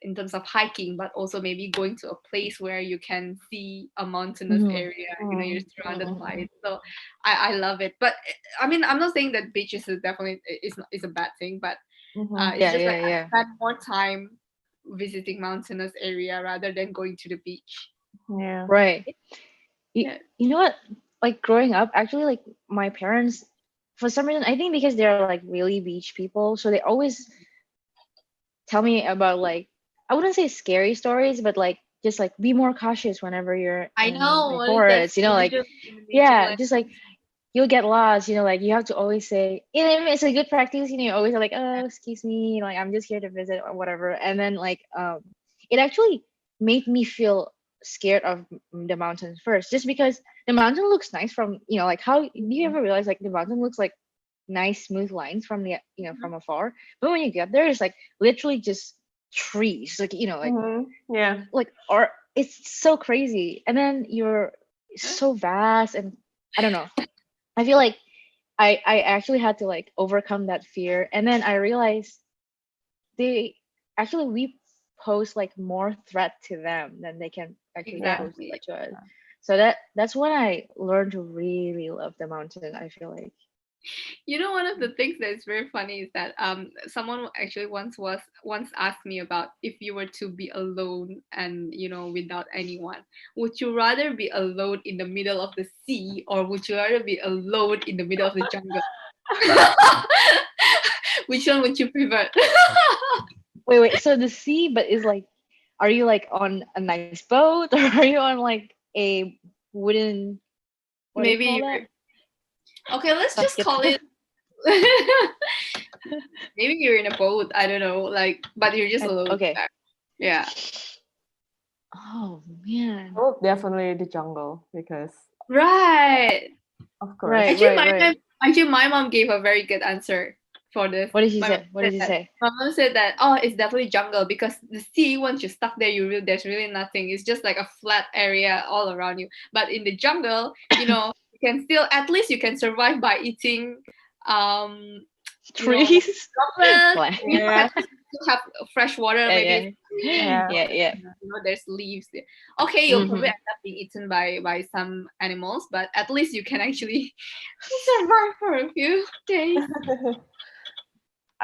in terms of hiking, but also maybe going to a place where you can see a mountainous mhm, area. You're Mhm. surrounded by mhm, it. So I love it. But I mean, I'm not saying that beaches is definitely is a bad thing, but Mhm. it's yeah, just like yeah, I yeah. spend more time visiting mountainous area rather than going to the beach. Yeah. Right. You, Yeah. you know what? Like growing up, actually, like my parents, for some reason, I think because they're like really beach people, so they always tell me about like, I wouldn't say scary stories, but like just like be more cautious whenever you're I in know the that's forest, like in the nature, yeah, like just like you'll get lost, like you have to always say, it's a good practice, you always are like, oh, excuse me, like I'm just here to visit or whatever. And then like it actually made me feel scared of the mountains first, just because the mountain looks nice from, like how do you ever realize like the mountain looks like nice smooth lines from the from afar, but when you get there it's like literally just trees, like like Yeah. or it's so crazy, and then you're so vast, and I don't know, I feel like I actually had to like overcome that fear, and then I realized they actually we pose like more threat to them than they can actually pose exactly. threat to us. So that's when I learned to really love the mountain, I feel like. One of the things that's very funny is that someone actually once asked me about if you were to be alone and without anyone, would you rather be alone in the middle of the sea or would you rather be alone in the middle of the jungle? Which one would you prefer? Wait, so the sea, but is like, are you like on a nice boat or are you on like a wooden, what do you Maybe call you're that? okay. Let's just call Basket. it. Maybe you're in a boat. I don't know. Like, but you're just alone. Okay. Yeah. Oh man. Oh, definitely the jungle because Right. of course. Right, Actually, right, right. my mom gave a very good answer for this. What did she My mom say? What said did she that. say? My mom said that it's definitely jungle because the sea once you're stuck there, there's really nothing. It's just like a flat area all around you. But in the jungle, you can still at least you can survive by eating, um, Trees. chocolate. Plant. Yeah. You have fresh water. Yeah, Maybe yeah. Yeah. Yeah. there's leaves there. Okay, you'll probably Mm-hmm. end up being eaten by some animals, but at least you can actually survive for a few days.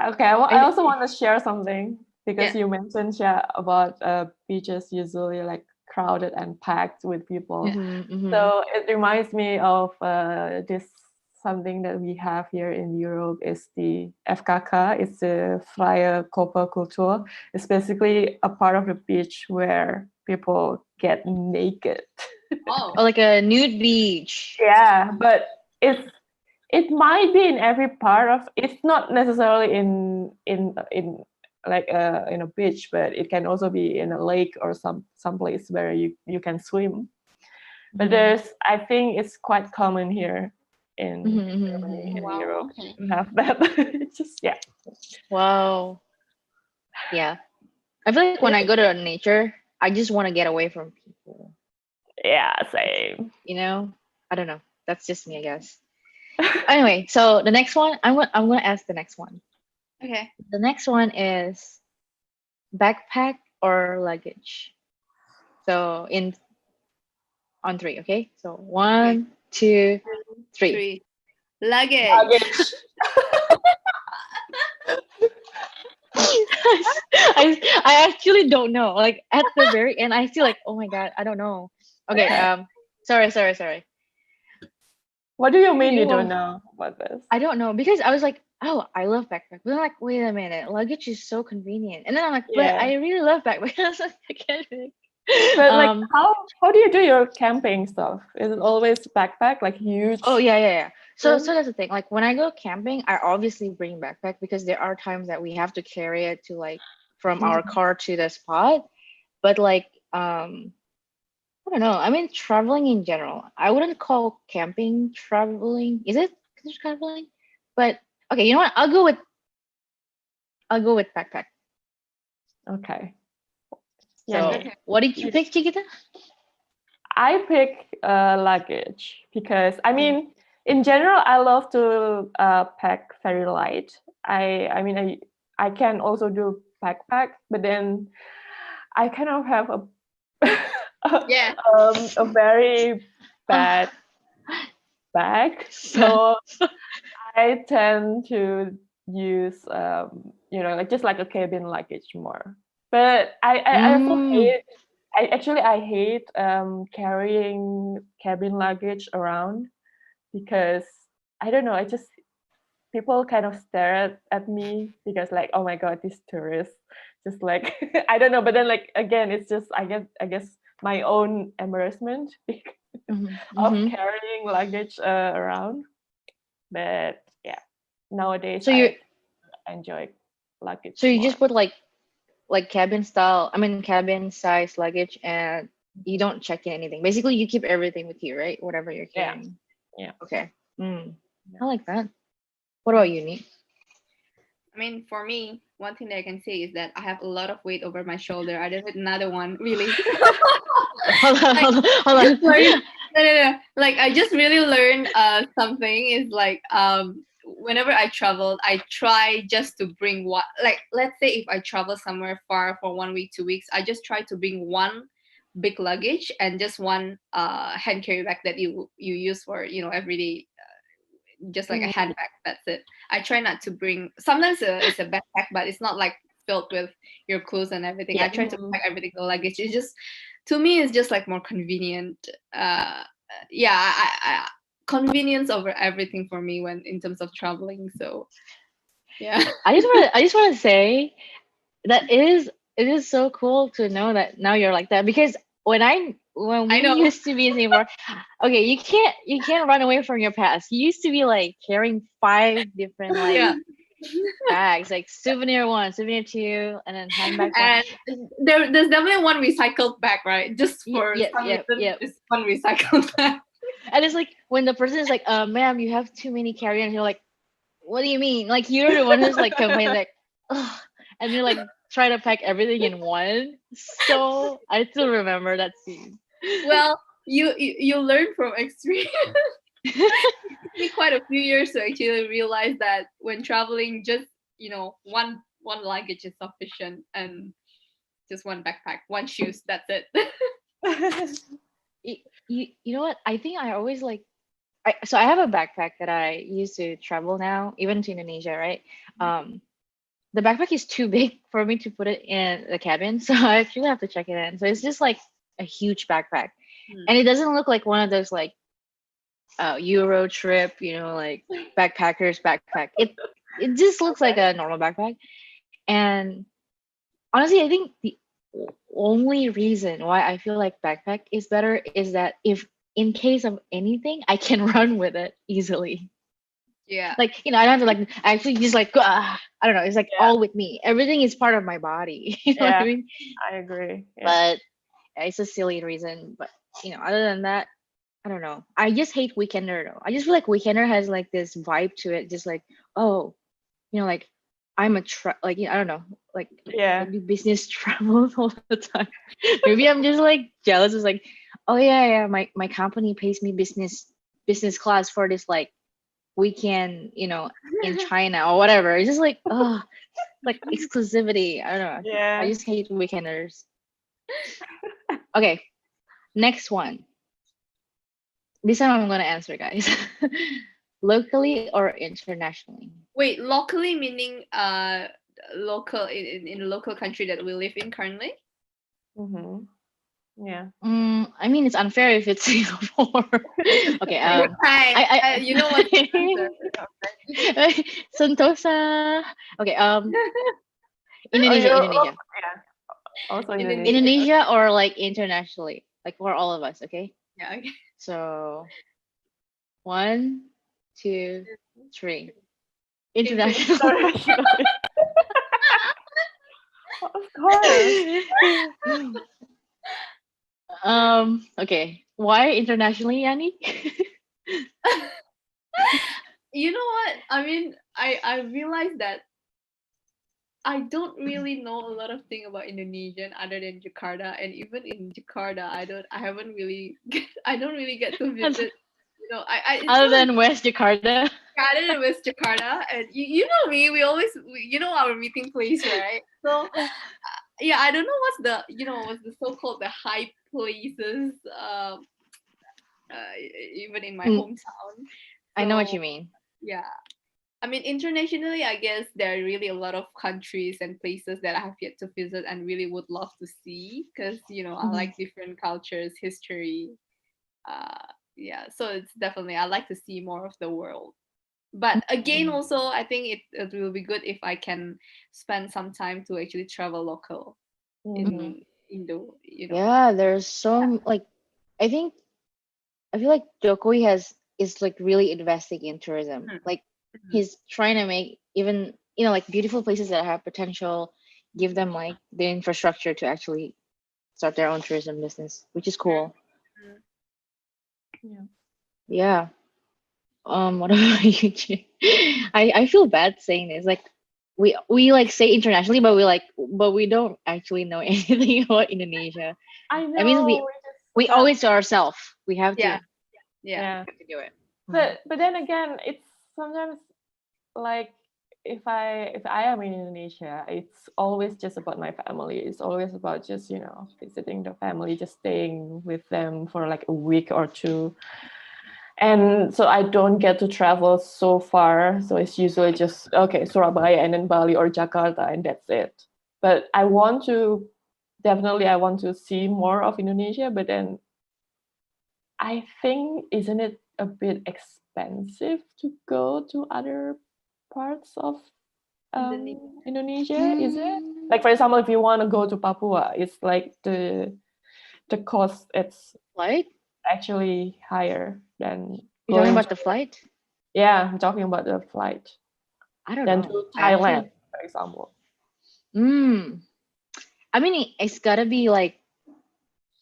Okay, well, I also want to share something because Yeah. you mentioned about beaches usually like crowded and packed with people. Mm-hmm. So it reminds me of this something that we have here in Europe is the FKK. It's the Freie Körperkultur. It's basically a part of the beach where people get naked. Oh. Or like a nude beach. Yeah, but it might be in every part of. It's not necessarily in like in a beach, but it can also be in a lake or some place where you can swim. But I think it's quite common here in Germany, in Wow. Europe, Okay. to have that. It's just Wow. Yeah. I feel like when I go to nature, I just want to get away from people. yeah, same. I don't know. That's just me, I guess. Anyway, so the next one, I'm gonna ask the next one. Okay. The next one is backpack or luggage. So on three, okay? So Okay. 1, 2, 3. 3. Luggage. I actually don't know. Like at the very end, I feel like, oh my god, I don't know. Okay, sorry. What do you mean you don't Well, know about this? I don't know because I was like, oh, I love backpack. But I'm like, wait a minute, luggage is so convenient. And then I'm like, but Yeah. I really love backpack. I was like, I can't pick. But like, how do you do your camping stuff? Is it always backpack, like huge? Oh yeah. So that's the thing. Like when I go camping, I obviously bring backpack because there are times that we have to carry it to like from our car to the spot. But like I don't know. I mean traveling in general. I wouldn't call camping traveling. Is it considered traveling? But okay, you know what? I'll go with backpack. Okay. So Yeah. Okay. what did you pick, Chiquita? I pick luggage because I mean, in general, I love to pack very light. I mean, I can also do backpack, but then I kind of have Yeah. a very bad bag, so I tend to use like just like a cabin luggage more. But I also hate. I hate carrying cabin luggage around because I don't know. people kind of stare at me because like, oh my god, these tourists, just like I don't know, but then like again, it's just I guess my own embarrassment Mm-hmm. of Mm-hmm. carrying luggage around. But yeah, nowadays So you I enjoy luggage so you more. just put like cabin style, I mean cabin size luggage, and you don't check in anything. Basically, you keep everything with you, right? Whatever you're Yeah, carrying. yeah, Okay. Mm. I yeah. like that. What about you, Nick? I mean, for me, one thing that I can say is that I have a lot of weight over my shoulder. I don't need another one, really. Hold on, Like, hold on, hold just learn. on. No. Like, I just really learned something is like whenever I traveled, I try just to bring one. Like, let's say if I travel somewhere far for 1 week, 2 weeks, I just try to bring one big luggage and just one hand carry bag that you use for everyday, just like a Mm, handbag. That's it. I try not to bring. Sometimes it's a backpack, but it's not like filled with your clothes and everything. I yeah. try to Mhm. pack everything in the luggage. It's just, to me, it's just like more convenient. Yeah, convenience over everything for me when in terms of traveling. So yeah. I just want to say that it is so cool to know that now you're like that, because when we I know. used to be in Singapore, okay, you can't run away from your past. You used to be like carrying five different like Yeah. bags, like souvenir one, souvenir two, and then handbag one. And there's definitely one recycled bag, right? Just for Yep, some yep, reason, yep. it's one recycled bag. And it's like when the person is like, ma'am, you have too many carry-ons, you're like, what do you mean? Like you're the one who's like complaining like, ugh, and you're like trying to pack everything in one. So I still remember that scene. Well, you learn from experience. It took me quite a few years to actually realize that when traveling, just one luggage is sufficient, and just one backpack, one shoes. That's it. You know what? I think I always like so I have a backpack that I use to travel now, even to Indonesia, right? Um, the backpack is too big for me to put it in the cabin, so I actually have to check it in. So it's just like a huge backpack, Hmm. and it doesn't look like one of those like Euro trip, like backpackers backpack. It just looks like a normal backpack. And honestly, I think the only reason why I feel like backpack is better is that if in case of anything, I can run with it easily. Yeah. Like, I don't have to like actually just like I don't know, it's like Yeah, all with me. Everything is part of my body. You know what I yeah, mean? I agree. Yeah. But it's a silly reason. But other than that, I don't know. I just hate Weekender though. I just feel like Weekender has like this vibe to it, just like, oh, like I'm like I don't know, like I Yeah. do business travel all the time. Maybe I'm just like jealous. It's like, oh yeah, my company pays me business class for this like weekend, in China or whatever. It's just like, oh, like exclusivity. I don't know. I Yeah. just hate weekenders. Okay, next one. This time I'm gonna answer, guys. Locally or internationally? Wait, locally meaning local in the local country that we live in currently. Mm-hmm. Yeah. I mean, it's unfair if it's Singapore. Okay. Right. You know what's the I Sentosa. Okay. Oh, Indonesia, you're Indonesia, yeah. Also Indonesia. Indonesia. Indonesia, or like internationally, like for all of us. Okay. Yeah. Okay. So one, two, three. International. Internationally. Internationally. Of course. Okay. Why internationally, Yanni? You know what? I mean, I realized that I don't really know a lot of thing about Indonesian other than Jakarta, and even in Jakarta, I haven't really I don't really get to visit. It's Other not like than West Jakarta. I did with Jakarta, and you know me. You know our meeting place, right? So yeah, I don't know what's the so-called the high places, even in my Mm, hometown. I know what So you mean. yeah, I mean, internationally, I guess there are really a lot of countries and places that I have yet to visit and really would love to see, because I Mhm. like different cultures, history. Yeah, so it's definitely I like to see more of the world. But again, Mm. also I think it will be good if I can spend some time to actually travel local Mhm. in Indo, you know. Yeah, there's some like I think I feel like Jokoi has is like really investing in tourism. Mhm, Like mhm. he's trying to make even like beautiful places that have potential, give them like the infrastructure to actually start their own tourism business, which is cool. Mhm. Yeah. Yeah. What about you, Jay? I feel bad saying this. Like we like say internationally, but we don't actually know anything about Indonesia. I I mean, know. We just we have, always to ourselves. We have Yeah, to yeah. yeah. do it. Mm. But then again, it's sometimes like if I am in Indonesia, it's always just about my family. It's always about just visiting the family, just staying with them for like a week or two. And so I don't get to travel so far. So it's usually just okay, Surabaya and then Bali or Jakarta, and that's it. But I want to see more of Indonesia. But then I think, isn't it a bit expensive to go to other parts of Indonesia. Indonesia? Is it? Mm, Like for example, if you want to go to Papua, it's like the cost it's flight? actually higher than You're talking going about to, the flight? yeah, I'm talking about the flight, I don't than know. to I Thailand, actually. for example. Mm. I mean, it's gotta be like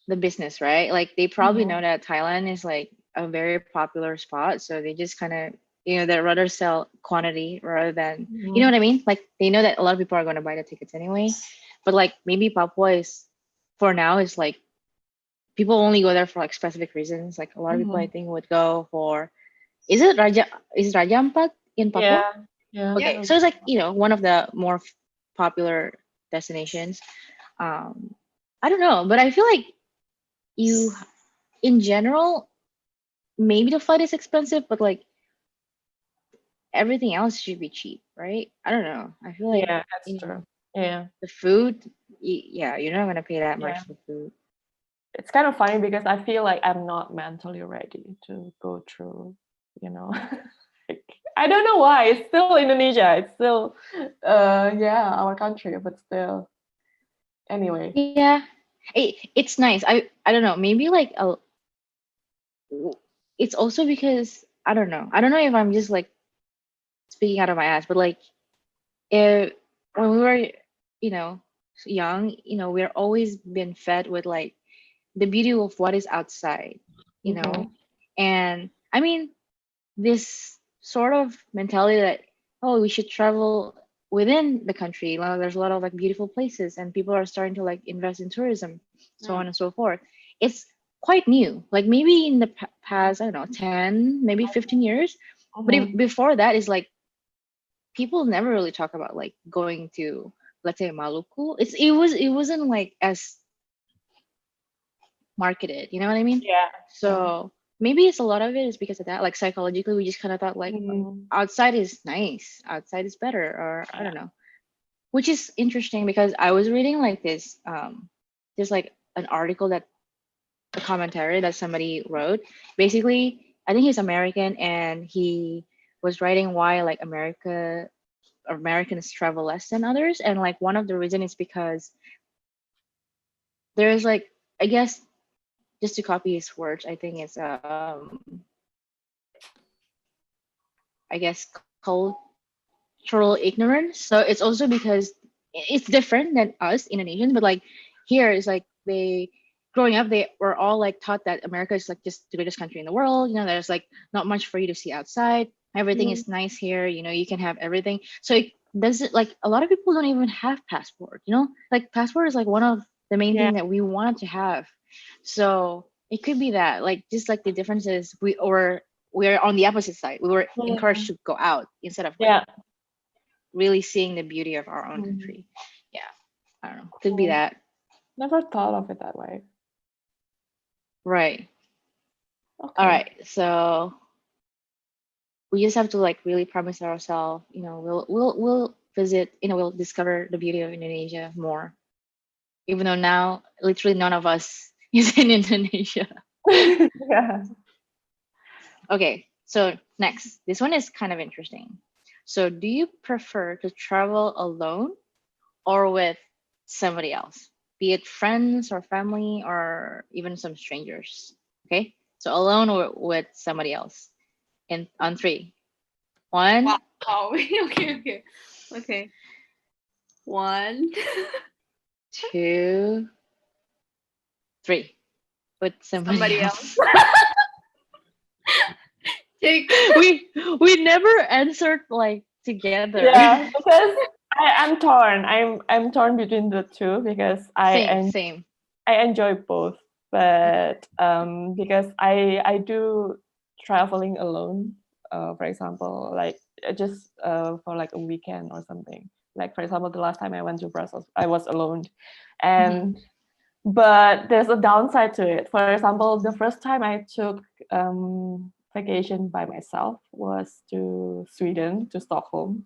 the business, right? Like they probably Mhm. know that Thailand is like a very popular spot, so they just kind of they rather sell quantity rather than what Mhm. I mean. Like they know that a lot of people are going to buy the tickets anyway, but like maybe Papua is for now is like people only go there for like specific reasons. Like a lot of people I Mhm. think would go for Raja Ampat in Papua? Yeah, yeah. Yep. Okay, so it's like one of the more popular destinations. Um, I don't know, but I feel like you in general maybe the flight is expensive, but like everything else should be cheap, right? I don't know. I feel like Yeah, that's true. Yeah, the food, yeah, you're not gonna pay that much yeah. for food. It's kind of funny because I feel like I'm not mentally ready to go through, you know. Like, I don't know why. It's still Indonesia. It's still, yeah, our country, but still. Anyway. Yeah, it's nice. I don't know. Maybe like it's also because I don't know. I don't know if I'm just like speaking out of my ass, but like if when we were you know young, we're always been fed with like the beauty of what is outside, you Mm-hmm. know, and I mean this sort of mentality that we should travel within the country. There's a lot of like beautiful places, and people are starting to like invest in tourism, so on Mm. and so forth. It's quite new. Like maybe in the past, I don't know, 10, maybe 15 years. But Mm-hmm. before that is like people never really talk about like going to, let's say, Maluku. It wasn't like as marketed. You know what I mean? Yeah. Yeah. So maybe it's a lot of it is because of that. Like psychologically, we just kind of thought like Mm-hmm. outside is nice, outside is better, or I don't know. Which is interesting because I was reading like this. There's like an article that a commentary that somebody wrote. Basically, I think he's American and he was writing why like Americans travel less than others, and like one of the reason is because there's like I guess just to copy his words, I think it's I guess cultural ignorance. So it's also because it's different than us Indonesians, but like here is like they growing up they were all like taught that America is like just the greatest country in the world. There's like not much for you to see outside. Everything Mm-hmm. is nice here. You can have everything. So it doesn't like a lot of people don't even have passport. Like passport is like one of the main Yeah. thing that we wanted to have. So it could be that like just like the differences we're on the opposite side. We were encouraged Mm-hmm. to go out instead of like Yeah. really seeing the beauty of our own Mm-hmm. country. Yeah, I don't know. Could be Cool. that. Never thought of it that way. Right. All Okay. right. So we just have to like really promise ourselves, we'll visit, we'll discover the beauty of Indonesia more. Even though now literally none of us is in Indonesia. Yeah. Okay. So Next, this one is kind of interesting. So, do you prefer to travel alone or with somebody else, be it friends or family or even some strangers? Okay, so alone or with somebody else. In on three, Wow. one, Okay, okay. Okay. One. two, three, with somebody Somebody else. else. Take. We never answered like together. Yeah, because I'm torn. I'm torn between the two because Same. I enjoy both, but because I do traveling alone. For example, like just for like a weekend or something. Like for example, the last time I went to Brussels, I was alone, Mhm. and but there's a downside to it. For example, the first time I took vacation by myself was to Sweden, to Stockholm.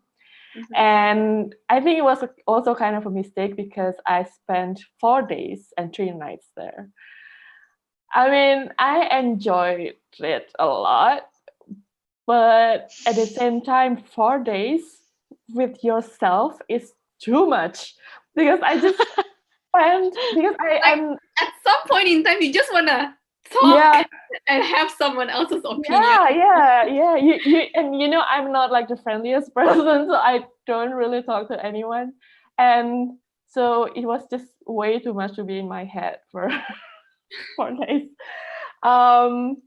Mhm. And I think it was also kind of a mistake because I spent 4 days and 3 nights there. I mean, I enjoyed it a lot, but at the same time, 4 days with yourself is too much because I just spent because Like I'm at some point in time, you just wanna talk yeah. and have someone else's opinion. Yeah. And I'm not like the friendliest person, so I don't really talk to anyone. And so it was just way too much to be in my head for 4 days. Um,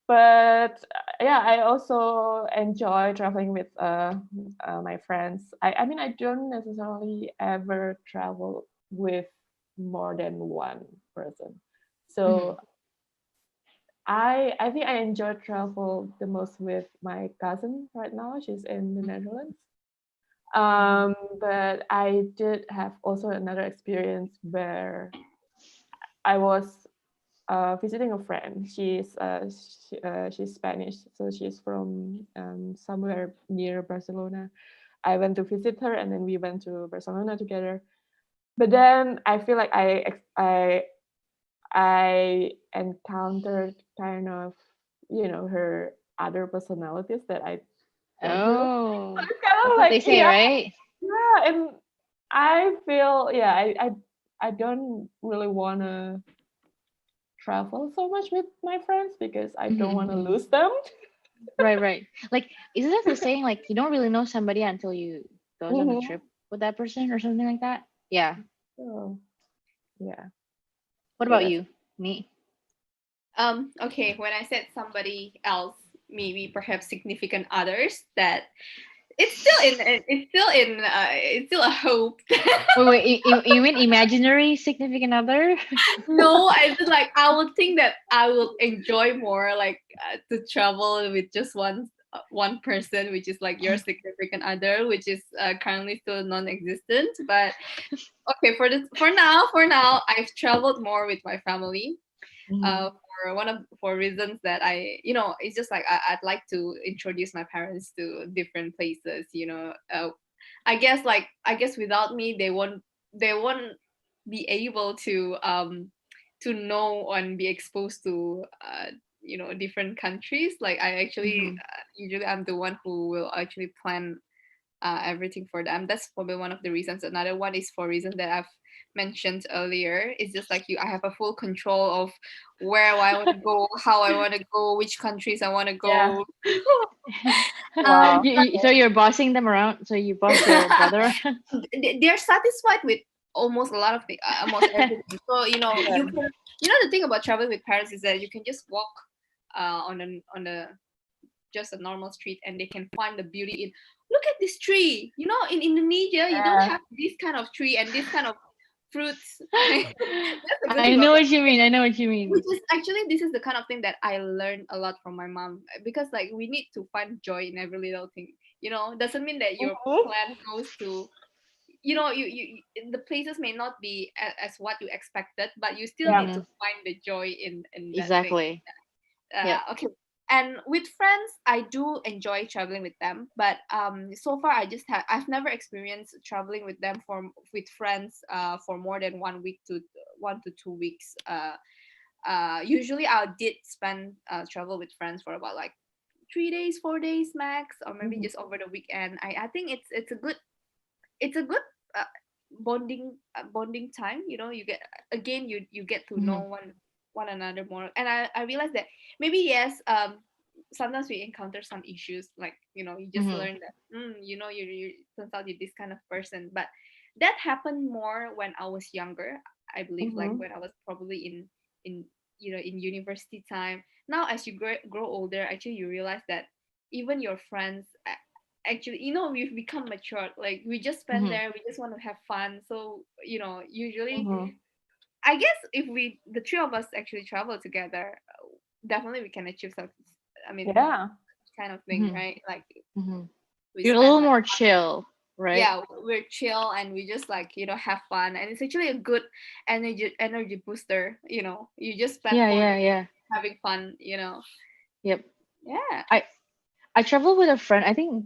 but yeah, I also enjoy traveling with my friends. I mean, I don't necessarily ever travel with more than one person. Mhm. So I think I enjoy travel the most with my cousin right now. She's in the Netherlands. Mhm. But I did have also another experience where I was visiting a friend. She's Spanish, so she's from somewhere near Barcelona. I went to visit her, and then we went to Barcelona together. But then I feel like I encountered kind of, her other personalities that I don't really like. So Oh, it's kind of that's what like, they say, right? and I feel, I don't really want to travel so much with my friends because I don't want to Mhm. lose them. Right. Like, isn't that the saying? Like, you don't really know somebody until you goes on a Hmm. trip with that person or something like that. Yeah. So yeah, What so about that's you? Me. Okay, when I said somebody else, maybe perhaps significant others, that it's still a hope. Wait. You mean imaginary significant other? No, I just like I would think that I will enjoy more like to travel with just one person, which is like your significant other, which is currently still non-existent. But okay, for now, I've traveled more with my family. Mhm. For reasons that it's just like I'd like to introduce my parents to different places. I guess without me, they won't be able to know and be exposed to different countries. Like I actually Mhm. usually I'm the one who will actually plan everything for them. That's probably one of the reasons. Another one is for reasons that I've mentioned earlier. It's just like I have a full control of where I want to go, how I want to go, which countries I want to yeah. go. Wow. So you're bossing them around. So you boss your brother around. They're satisfied with almost a lot of the almost everything. So you Yeah. can the thing about traveling with parents is that you can just walk on the just a normal street and they can find the beauty in, look at this tree, in Indonesia you don't have this kind of tree and this kind of fruits. That's a good I thing know about, what you mean. I know what you which mean. is actually this is the kind of thing that I learned a lot from my mom, because like we need to find joy in every little thing. Doesn't mean that your Mhm. plan goes to, the places may not be as what you expected, but you still Yeah. need to Mhm. find the joy in that thing. Exactly. Yep. Okay. And with friends, I do enjoy traveling with them, but so far I've never experienced traveling with them with friends for more than 1 week to 1 to 2 weeks. Usually I did spend travel with friends for about like 3 days, 4 days max, or maybe Mhm. just over the weekend. I think it's a good uh, bonding time. You get, again, you get to know Mm-hmm. one another more. And I realized that maybe, yes, sometimes we encounter some issues, like, you just Mm-hmm. learn that, you turns out you're this kind of person. But that happened more when I was younger, I believe, like Mhm. when I was probably in in university time. Now, as you grow older, actually you realize that even your friends, actually, we've become mature. Like, we just spend Mm-hmm. there, we just want to have fun. So, usually, Mhm. I guess, if the three of us actually travel together, definitely we can achieve some, I mean, Yeah. kind of thing, Mm-hmm. right? Like, Mm-hmm. we You're a spend little like, more chill, right? yeah, we're chill, and we just, like, have fun, and it's actually a good energy booster. You just spend Yeah, 4 days yeah, yeah. having fun. Yep. Yeah. I I traveled with a friend. I think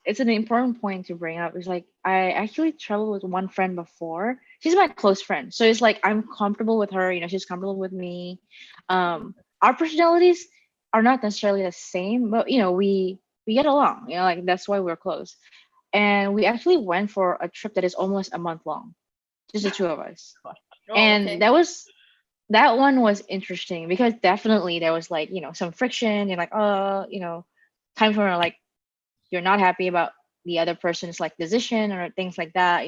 it's an important point to bring up. Is like I actually traveled with one friend before. She's my close friend, so it's like I'm comfortable with her. She's comfortable with me. Our personalities are not necessarily the same, but we get along. Like that's why we're close. And we actually went for a trip that is almost a month long, just the two of us. Oh, And okay. that one was interesting because definitely there was like some friction and like times where like you're not happy about the other person's like decision or things like that.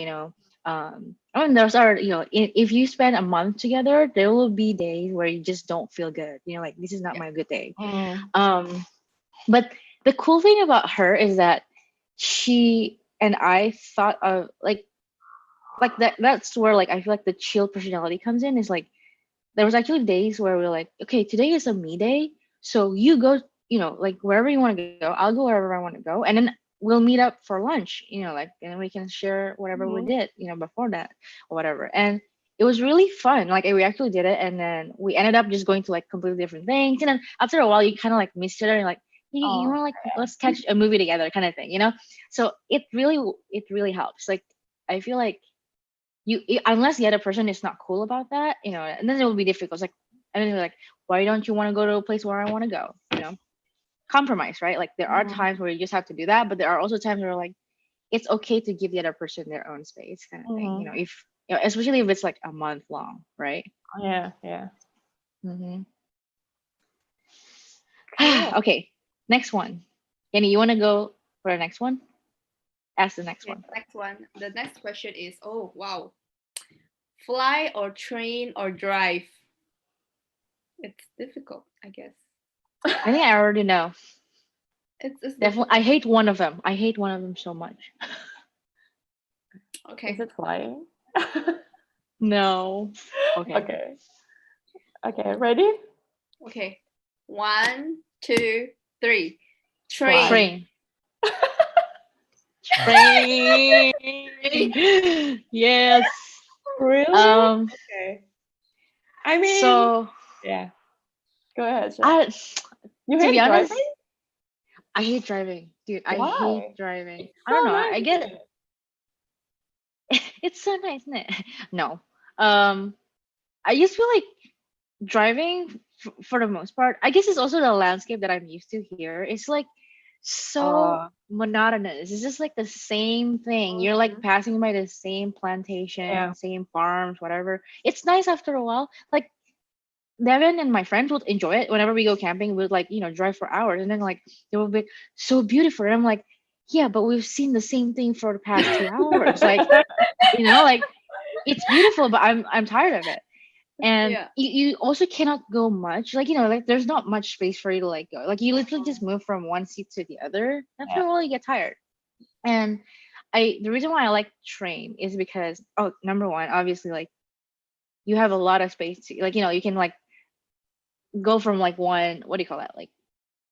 I mean, those are if you spend a month together, there will be days where you just don't feel good. Like this is not Yeah. my good day. Mm. um but the cool thing about her is that she and I thought of like that's where like I feel like the chill personality comes in. Is like there was actually days where we are like, okay, today is a me day, so you go, like wherever you want to go, I'll go wherever I want to go, and then we'll meet up for lunch, like, and then we can share whatever we Mhm. did, before that or whatever. And it was really fun. Like we actually did it, and then we ended up just going to like completely different things, and then after a while, you kind of like miss each other, and like you Oh, want to like let's catch a movie together, kind of thing. So it really helps. Like I feel like unless the other person is not cool about that, and then it will be difficult. It's like, and then they're like, why don't you want to go to a place where I want to go? Compromise, right? Like there are Mhm. times where you just have to do that, but there are also times where like it's okay to give the other person their own space, kind of thing. Mhm. If especially if it's like a month long, right? Yeah, yeah. Hmm. Cool. Okay, next one. Kenny, you want to go for the next one? Ask the next Okay, one. next one. The next question is, oh wow, fly or train or drive? It's difficult, I guess. I think I already know. It's Definitely, I difficult. hate one of them. I hate one of them so much. Is Okay. it flying? No. Okay. Okay. Okay, ready? Okay. One, two, three. Fly. Train. Train. Train. Train. Yes. Really? Um. Okay. I mean, So yeah. Go ahead, Chef. I, You to be hate driving? honest, I hate driving, dude. I hate Why? driving. It's I don't so know. nice, I isn't get it? it's so nice, isn't it? No. Um. I just feel like driving for the most part. I guess it's also the landscape that I'm used to here. It's like so Uh, monotonous. It's just like the same thing. You're like mhm. passing by the same plantation, Yeah. same farms, whatever. It's nice after a while. Like Devin and my friends would enjoy it whenever we go camping. We would like, drive for hours, and then like they would be so beautiful. And I'm like, yeah, but we've seen the same thing for the past 2 hours. Like, like it's beautiful, but I'm tired of it. And Yeah. you also cannot go much. Like, like there's not much space for you to like go. Like you literally just move from one seat to the other. After Yeah. a while you get tired. And the reason why I like train is because, oh, number one, obviously, like you have a lot of space to, like, you can like go from like one, what do you call that? Like,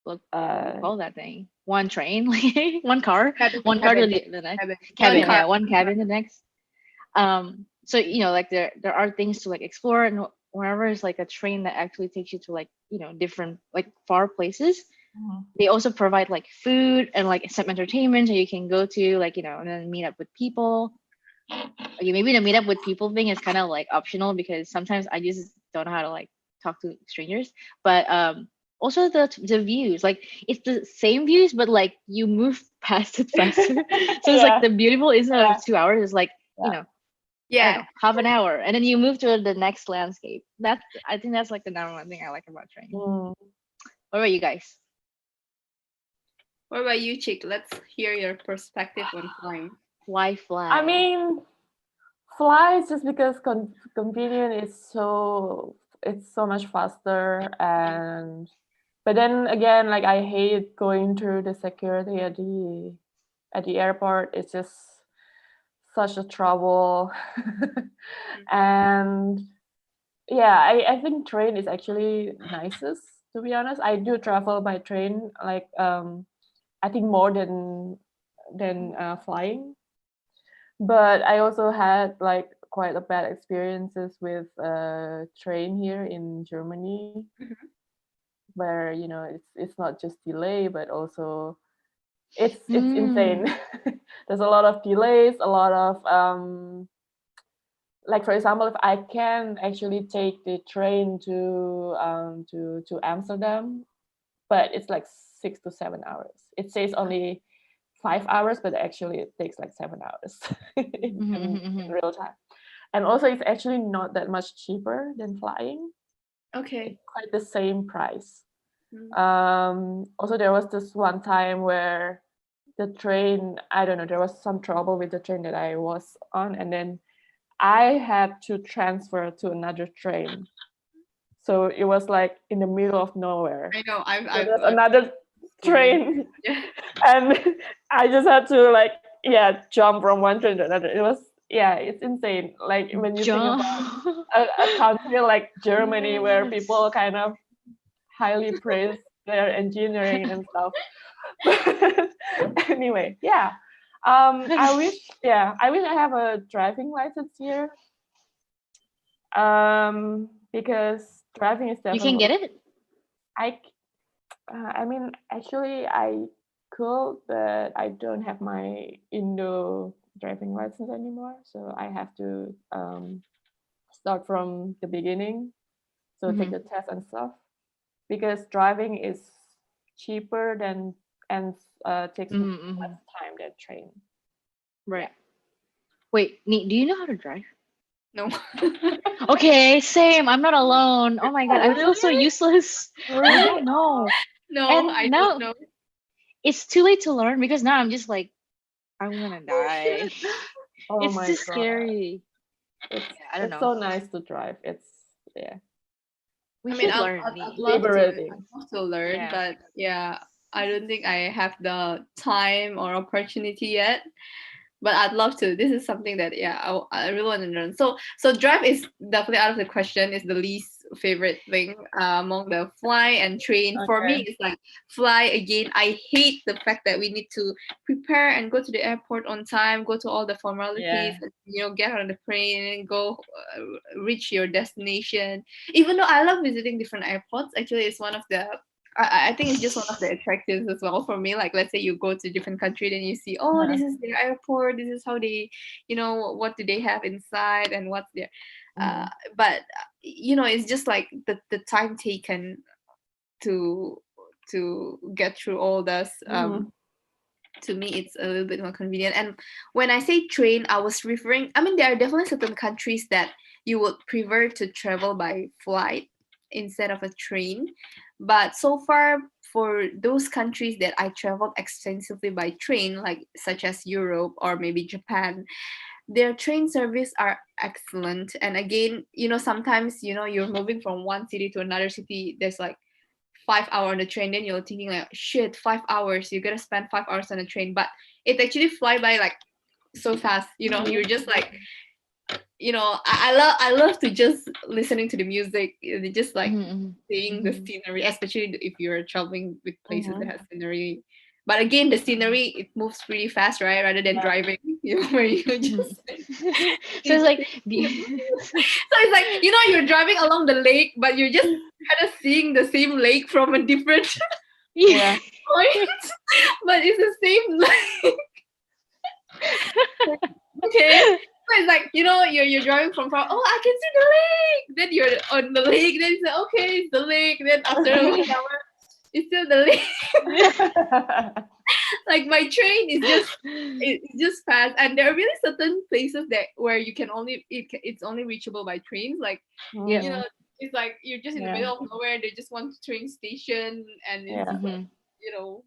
look, what do you Uh, call that thing? One train, like one car, Cabin. one car to Cabin. the next Cabin. One cabin. car. Yeah, one cabin to the next. So like there are things to like explore, and whenever it's like a train that actually takes you to like different like far places, mhm. they also provide like food and like some entertainment, so you can go to like and then meet up with people. Okay, maybe the meet up with people thing is kind of like optional because sometimes I just don't know how to like talk to strangers. But also the views, like it's the same views, but like you move past it faster. So it's like Yeah, the beautiful instead yeah, of 2 hours is like, yeah. I don't Yeah. know, half an hour, and then you move to the next landscape. That's, I think that's like the number one thing I like about train. Mm. What about you guys? What about you, Chick? Let's hear your perspective on flying. Why I fly? mean, flies just because convenient is so it's so much faster, and but then again, like I hate going through the security at the airport. It's just such a trouble. And yeah, I think train is actually nicest, to be honest. I do travel by train, like I think more than flying. But I also had like quite a bad experiences with train here in Germany, Mhm. where it's not just delay, but also it's Mm. insane. There's a lot of delays, a lot of like for example, if I can actually take the train to Amsterdam, but it's like 6 to 7 hours. It says only 5 hours, but actually it takes like 7 hours Mhm, in mhm, mhm. real time. And also, it's actually not that much cheaper than flying. Okay. It's quite the same price. Mm. Also, there was this one time where the train, I don't know, there was some trouble with the train that I was on, and then I had to transfer to another train. So it was like in the middle of nowhere. I know. So there's I've another experienced. train, Yeah. and I just had to like, yeah, jump from one train to another. It was, yeah, it's insane. Like when you think Jump. about a country like Germany, where Yes. people kind of highly praise their engineering and stuff. But anyway, yeah. I wish I have a driving license here. Because driving is You can definitely get it? I I mean, actually, I could, but I don't have my Indo driving license anymore, so I have to start from the beginning. So take Hmm. the test and stuff, because driving is cheaper than and takes Hmm. less time than train. Yeah. Right. Wait, do you know how to drive? No. Okay, same. I'm not alone. Oh my God, Oh, I feel so really? useless. I Really? don't know. No, And I don't now know. it's too late to learn because now I'm just like, I'm gonna Oh die. shit. Oh It's my too god. scary. It's Yeah, I don't it's know. so nice to drive. It's yeah, We I mean, should learn. I'd liberating. love to learn, Yeah. but yeah, I don't think I have the time or opportunity yet. But I'd love to. This is something that yeah, I really want to learn. So drive is definitely out of the question. Is the least favorite thing among the fly and train. For me, Okay. it's like fly again. I hate the fact that we need to prepare and go to the airport on time, go to all the formalities, Yeah. and, get on the plane and go reach your destination. Even though I love visiting different airports, actually, it's one of the I think it's just one of the attractions as well for me. Like, let's say you go to a different country, then you see, oh, Uh-huh. this is their airport. This is how they, what do they have inside and what's there. Uh, Mhm. but it's just like the time taken to get through all this. Mhm. To me, it's a little bit more convenient. And when I say train, I was referring. I mean, there are definitely certain countries that you would prefer to travel by flight instead of a train. But so far, for those countries that I traveled extensively by train, like such as Europe or maybe Japan, their train service are excellent. And again, sometimes you're moving from one city to another city. There's like 5 hour on the train, then you're thinking like, shit, 5 hours, you're gonna spend 5 hours on the train, but it actually fly by like so fast. You're Mhm. just like, I love to just listening to the music, just like Hmm. seeing the Hmm. scenery, especially if you're traveling with places that Mhm. has scenery. But again, the scenery, it moves pretty fast, right? Rather than Yeah. driving, where you Hmm. just So it's it's like, so it's like, you're driving along the lake, but you're just kind of seeing the same lake from a different yeah. Yeah. point, but it's the same lake. Okay. it's like, you're driving from far. Oh, I can see the lake. Then you're on the lake. Then it's like, okay, it's the lake. Then after 1 hour, it's still the lake. Like my train is just fast, and there are really certain places that where you can it's only reachable by trains. Like, Yeah. it's like you're just in the Yeah. middle of nowhere. They just want train station, and it's Yeah. just like, Mhm.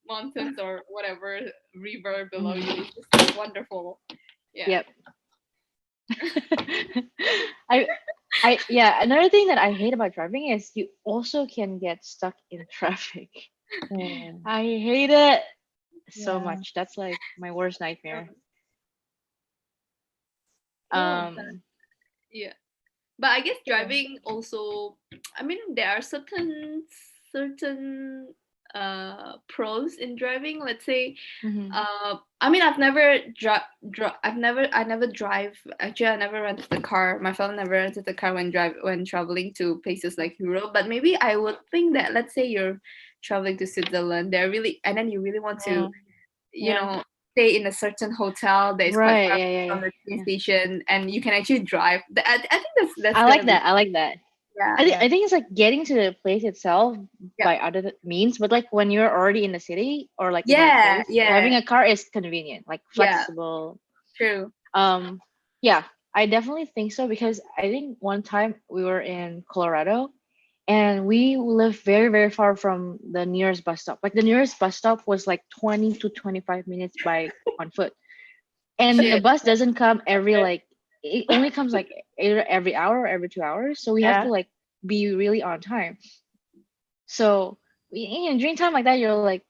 mountains or whatever river below you. Mhm. It's just wonderful. Yeah. Yep. I yeah, another thing that I hate about driving is you also can get stuck in traffic. Mm. I hate it so Yeah. much. That's like my worst nightmare. Oh, Um yeah. But I guess Yeah. driving also, I mean, there are certain pros in driving. Let's say, mhm. I mean, I've never I never drive. Actually, I never rented a car. My family never rented a car when traveling to places like Europe. But maybe I would think that, let's say you're traveling to Switzerland, and then you really want to, Mm. you Yeah. know, stay in a certain hotel that is quite Right, far yeah, yeah, from yeah. the train Yeah. station, and you can actually drive. I think that's I gonna like be, that. I like that. yeah, Yeah. I think it's like getting to the place itself yeah, by other means, but like when you're already in the city or like in that yeah, place, yeah, having a car is convenient, like yeah. flexible. True. Um, yeah, I definitely think so because I think one time we were in Colorado and we live very, very far from the nearest bus stop. Like the nearest bus stop was like 20 to 25 minutes by on foot. And the Shit. bus doesn't come every Okay. like it only comes like either every hour or every 2 hours. So we have to Yeah. like be really on time. So during time like that, you're like,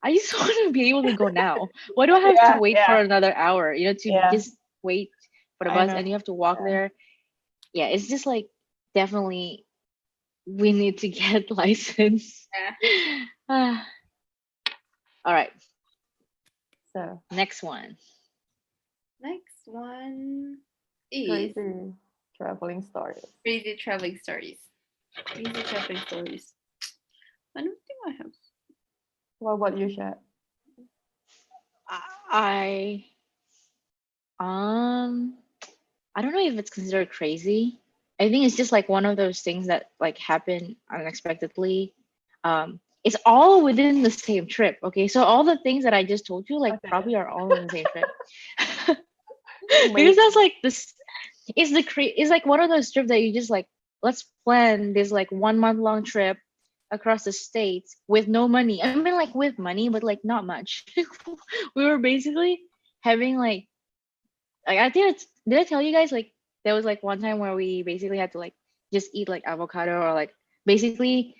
I just want to be able to go now. Why do I have to Yeah. wait for Yeah. another hour? To Yeah. just wait for the I bus know. and you have to walk Yeah. there. Yeah, it's just like definitely we need to get license. Yeah. Ah, all right, So next one. Next one is crazy traveling stories. crazy traveling stories. Crazy traveling stories. I don't think I have. What about you, Shat? I um I don't know if it's considered crazy. I think it's just like one of those things that like happen unexpectedly. It's all within the same trip. Okay, so all the things that I just told you, like Okay. probably are all in the same trip. Because that's Amazing. like this. It's like one of those trips that you just like. Let's plan this like 1 month long trip across the states with no money. I mean, like with money, but like not much. We were basically having like I think did I tell you guys like there was like one time where we basically had to like just eat like avocado or like basically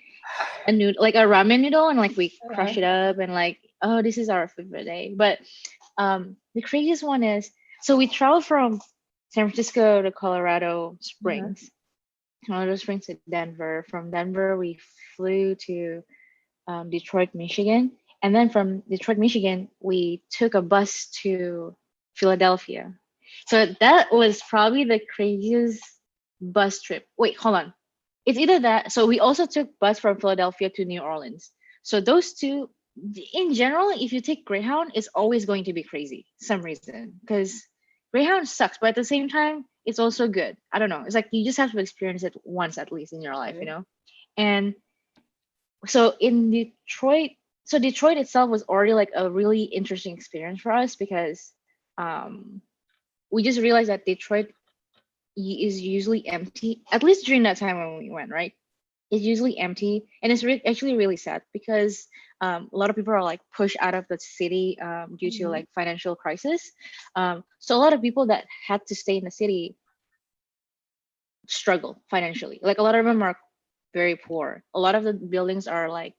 a noodle like a ramen noodle and like we crush it up and like oh this is our food for the day. But the craziest one is so we traveled from San Francisco to Uh-huh. Colorado Springs to Denver. From Denver we flew to Detroit, Michigan, and then from Detroit, Michigan we took a bus to Philadelphia. So that was probably the craziest bus trip. Wait, hold on. It's either that. So we also took bus from Philadelphia to New Orleans. So those two, in general, if you take Greyhound, it's always going to be crazy some reason because Greyhound sucks, but at the same time, it's also good. I don't know. It's like you just have to experience it once at least in your life, you Okay. know. And so in Detroit, so Detroit itself was already like a really interesting experience for us because um, we just realized that Detroit is usually empty, at least during that time when we went, right? It's usually empty, and it's actually really sad because a lot of people are like pushed out of the city due to Mhm. like financial crisis. So a lot of people that had to stay in the city struggle financially. Like a lot of them are very poor. A lot of the buildings are like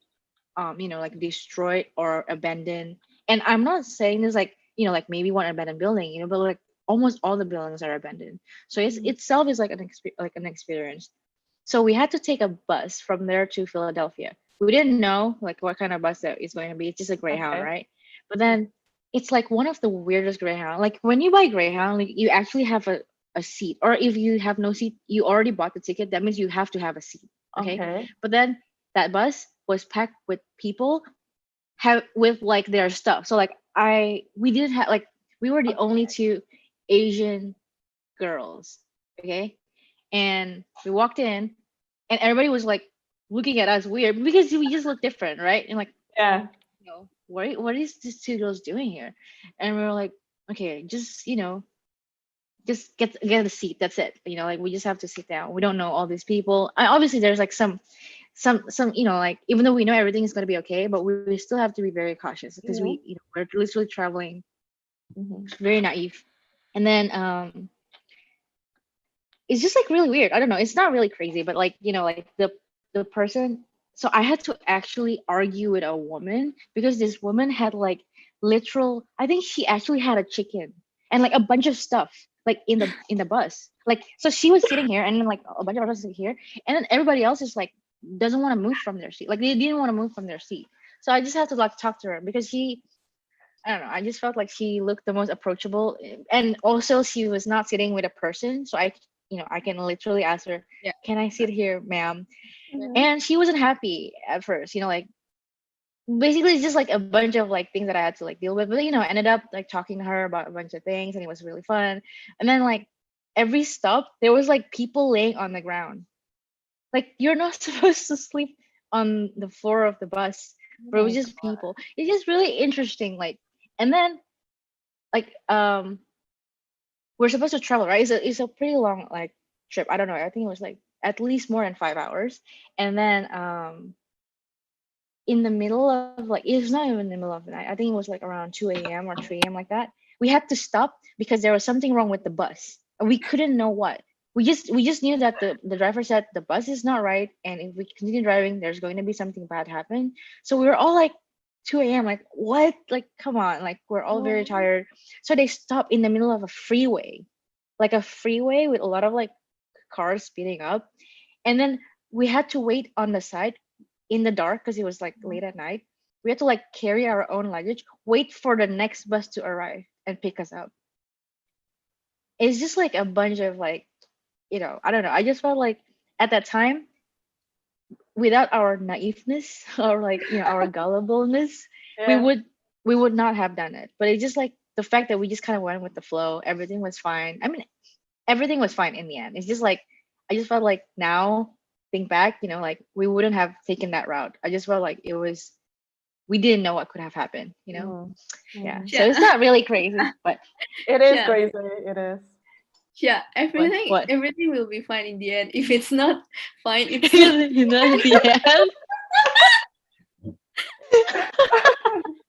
like destroyed or abandoned. And I'm not saying this like like maybe one abandoned building, but like almost all the buildings are abandoned. So it's Mhm. itself is like an experience. So we had to take a bus from there to Philadelphia. We didn't know like what kind of bus that is going to be. It's just a Greyhound, Okay. right? But then it's like one of the weirdest Greyhound. Like when you buy Greyhound, like you actually have a seat, or if you have no seat, you already bought the ticket. That means you have to have a seat. Okay. Okay. But then that bus was packed with people have with like their stuff. So like we didn't have like we were the only Okay. two. Asian girls. Okay. And we walked in, and everybody was like looking at us weird because we just look different, right? And like, Yeah. what is these two girls doing here? And we were like, okay, just just get a seat. That's it. Like we just have to sit down. We don't know all these people. Obviously, there's like some like even though we know everything is gonna be okay, but we still have to be very cautious because Mhm. we're literally traveling Mhm. very naive. And then it's just like really weird. I don't know. It's not really crazy, but like like the person. So I had to actually argue with a woman because this woman had like literal. I think she actually had a chicken and like a bunch of stuff like in the bus. Like so she was sitting here and then like a bunch of us sitting here and then everybody else is like doesn't want to move from their seat. Like they didn't want to move from their seat. So I just had to like talk to her because I don't know. I just felt like she looked the most approachable, and also she was not sitting with a person, so I can literally ask her, Yeah. "Can I sit here, ma'am?" Mhm. And she wasn't happy at first. Like basically it's just like a bunch of like things that I had to like deal with. But ended up like talking to her about a bunch of things, and it was really fun. And then like every stop, there was like people laying on the ground. Like you're not supposed to sleep on the floor of the bus, Oh but it was my just people. It's just really interesting. Like, and then like we're supposed to travel, right? It's a pretty long like trip. I don't know. I think it was like at least more than 5 hours. And then in the middle of like it's not even in the middle of the night. I think it was like around 2 a.m. or 3 a.m. like that. We had to stop because there was something wrong with the bus. And we couldn't know what. We just knew that the driver said the bus is not right, and if we continue driving, there's going to be something bad happen. So we were all like 2 a.m. like what? Like come on, like we're all very god. tired. So they stopped in the middle of a freeway, like a freeway with a lot of like cars speeding up, and then we had to wait on the side in the dark because it was like late at night. We had to like carry our own luggage, wait for the next bus to arrive and pick us up. It's just like a bunch of like, I don't know. I just felt like at that time, without our naiveness or like, our gullibleness, we Yeah. would we would not have done it. But it's just like the fact that we just kind of went with the flow, everything was fine. I mean, everything was fine in the end. It's just like I just felt like now think back, like we wouldn't have taken that route. I just felt like we didn't know what could have happened. Mhm. Yeah. Mhm. So Yeah. it's not really crazy, but It is Yeah. crazy. It is. Yeah. Everything what? everything will be fine in the end. If it's not fine, it's not. You know, at the end.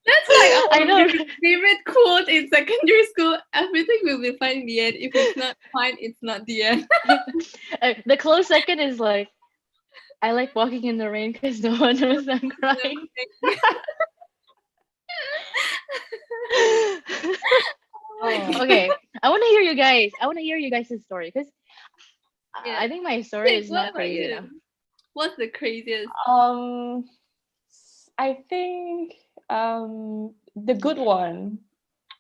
That's like I our know. favorite quote in secondary school. Everything will be fine in the end. If it's not fine, it's not the end. The close second is like I like walking in the rain because no one knows I'm crying. Oh. Okay, I want to hear you guys. I want to hear you guys' story because Yeah. I think my story Nick, is what not about crazy enough. you? What's the craziest? Um, I think the good one.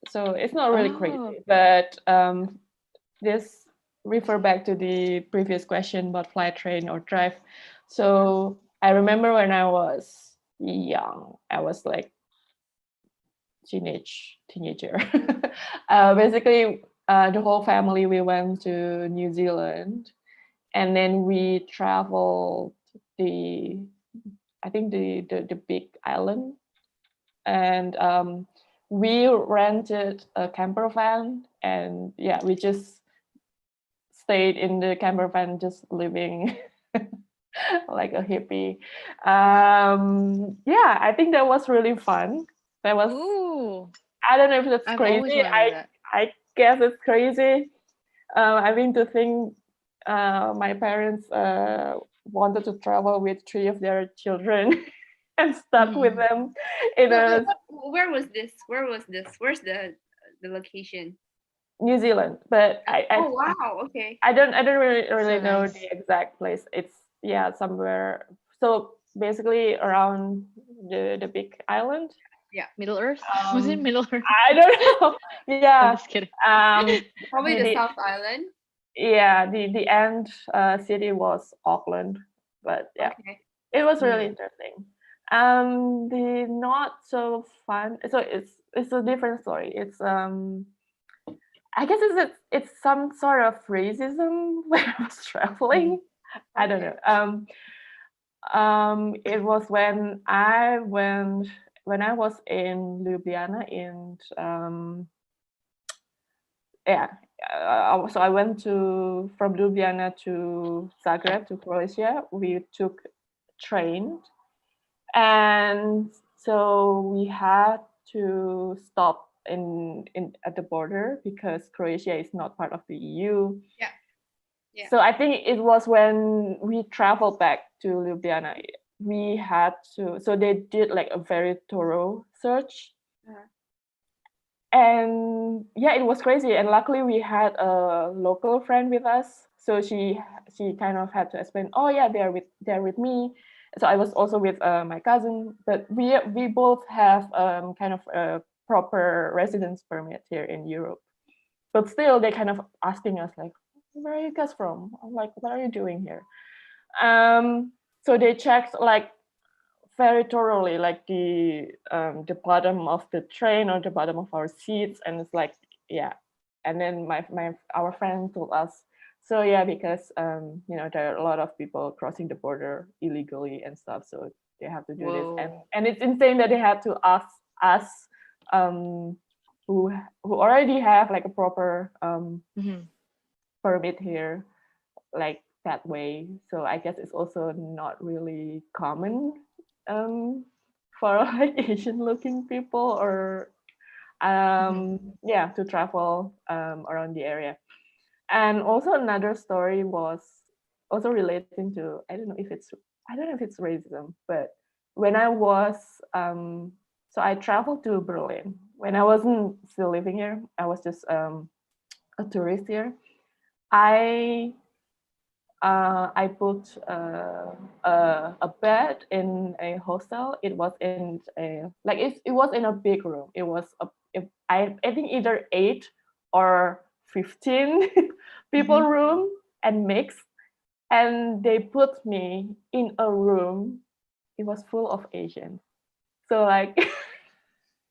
So it's not really Oh. crazy, but this refer back to the previous question about fly, train, or drive. So I remember when I was young, I was like teenager. Basically, the whole family we went to New Zealand, and then we traveled the I think the big island, and we rented a camper van, and yeah, we just stayed in the camper van, just living like a hippie. Yeah, I think that was really fun. That was Ooh. I don't know if that's I've always crazy. wanted to do that. I guess it's crazy. I mean to think my parents wanted to travel with three of their children and stuck with Mm-mm. them in a Where was this? Where was this? Where's the location? New Zealand, but Oh wow. Okay. I don't really So know nice. the exact place. It's yeah somewhere. So basically around the big island. Yeah. Middle Earth? Was it Middle Earth? I don't know. I'm Yeah. just kidding. Um. Probably the The South Island. yeah the end city was Auckland, but yeah, Okay. it was really Mm. interesting. The not so fun. So it's a different story. It's I guess it's some sort of racism when I was traveling. I don't know. It was when I was in Ljubljana in yeah. So I went from Ljubljana to Zagreb to Croatia. We took train, and so we had to stop in at the border because Croatia is not part of the EU. Yeah. Yeah. So I think it was when we traveled back to Ljubljana, we had to. So they did like a very thorough search, and yeah, it was crazy. And luckily, we had a local friend with us, so she kind of had to explain. Oh yeah, they're with me. So I was also with my cousin, but we both have kind of a proper residence permit here in Europe. But still, they kind of asking us like, "Where are you guys from? I'm like, what are you doing here?" So they checked like very thoroughly, like the bottom of the train or the bottom of our seats, and it's like, yeah. And then our friend told us, so yeah, because there are a lot of people crossing the border illegally and stuff, so they have to do this, Whoa. and it's insane that they had to ask us, um, who already have like a proper Mhm. permit here, like that way. So I guess it's also not really common for like Asian looking people or yeah, to travel around the area. And also another story was also relating to, I don't know if it's racism, but when I was so I traveled to Berlin when I wasn't still living here. I was just a tourist here. I I booked a bed in a hostel. It was in a like it was in a big room. It was I think either 8 or 15 people Mhm. room and mixed. And they put me in a room. It was full of Asians. So like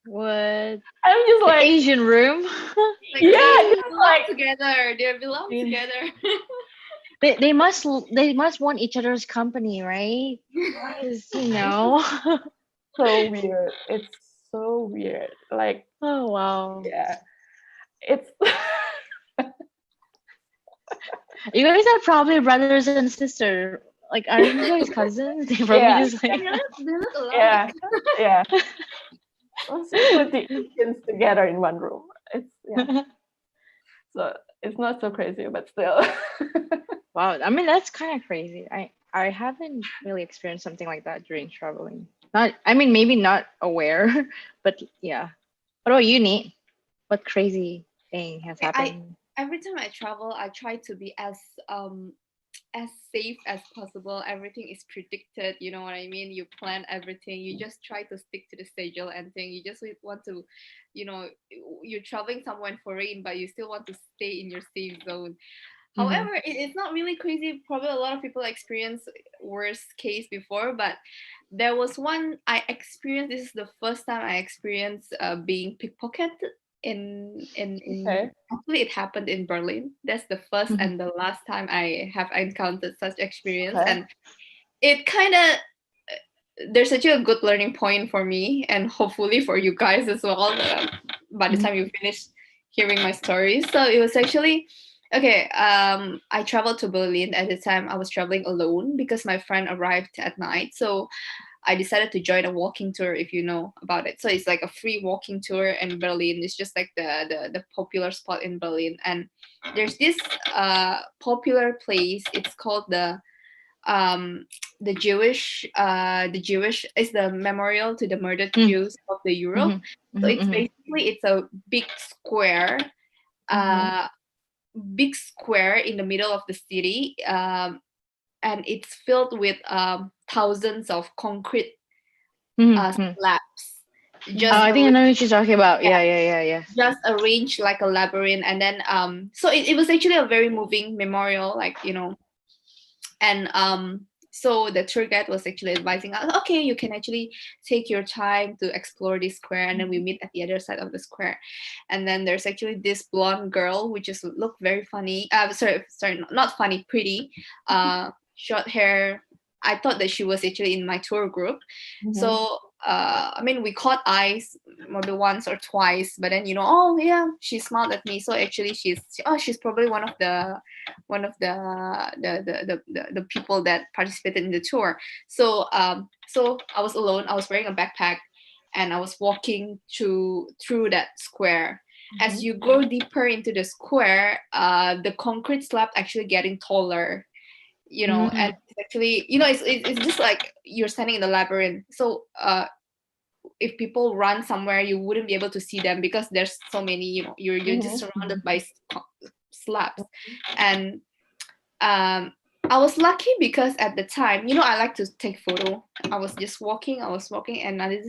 What? I'm just The like, Asian room? Like yeah, they just belong like together. They belong Yeah. together. They must want each other's company, right? Because so weird. It's so weird. Like, Oh wow. yeah, it's You guys are probably brothers and sister. Like, aren't you guys cousins? They probably yeah, just like They look yeah, alike. yeah. Let's just put the Asians together in one room. It's yeah. So it's not so crazy, but still. Wow. I mean, that's kind of crazy. I haven't really experienced something like that during traveling. Not, I mean, maybe not aware, but yeah. What about you, Nate? What crazy thing has I happened? every time I travel, I try to be as safe as possible. Everything is predicted, you know what I mean? You plan everything. You just try to stick to the schedule and thing. You just want to, you know, you're traveling somewhere foreign, but you still want to stay in your safe zone. Mm-hmm. However, it's not really crazy. Probably a lot of people experience worst case before, but there was one I experienced. This is the first time I experienced being pickpocketed in Okay. actually it happened in Berlin. That's the first Mm-hmm. and the last time I have encountered such experience, Okay. and it kind of there's such a good learning point for me and hopefully for you guys as well by the Mm-hmm. time you finish hearing my story. So it was actually okay. I traveled to Berlin. At the time I was traveling alone because my friend arrived at night, so I decided to join a walking tour, if you know about it. So it's like a free walking tour in Berlin. It's just like the popular spot in Berlin, and there's this popular place. It's called um the Jewish is the memorial to the murdered Jews of the Europe. Mm-hmm. So it's Mm-hmm. basically it's a Mm-hmm. uh big square in the middle of the city, and it's filled with thousands of concrete Mm-hmm. slabs Oh, just I think I arranged, know what you're talking about. Yeah, yeah, yeah, yeah. just arranged like a labyrinth. And then so it was actually a very moving memorial, like, you know. And So the tour guide was actually advising us, okay, you can actually take your time to explore this square, and then we meet at the other side of the square. And then there's actually this blonde girl which just looked very funny. Sorry, not funny, pretty. Short hair. I thought that she was actually in my tour group. So I mean, we caught eyes maybe once or twice, but then oh yeah, she smiled at me. So actually, she's probably one of the people that participated in the tour. So so I was alone. I was wearing a backpack, and I was walking through that square. As you go deeper into the square, the concrete slab actually getting taller. And it's actually, it's just like you're standing in the labyrinth. So if people run somewhere, you wouldn't be able to see them because there's so many, you're just surrounded by slabs. And I was lucky because at the time, I like to take photo. I was walking, and I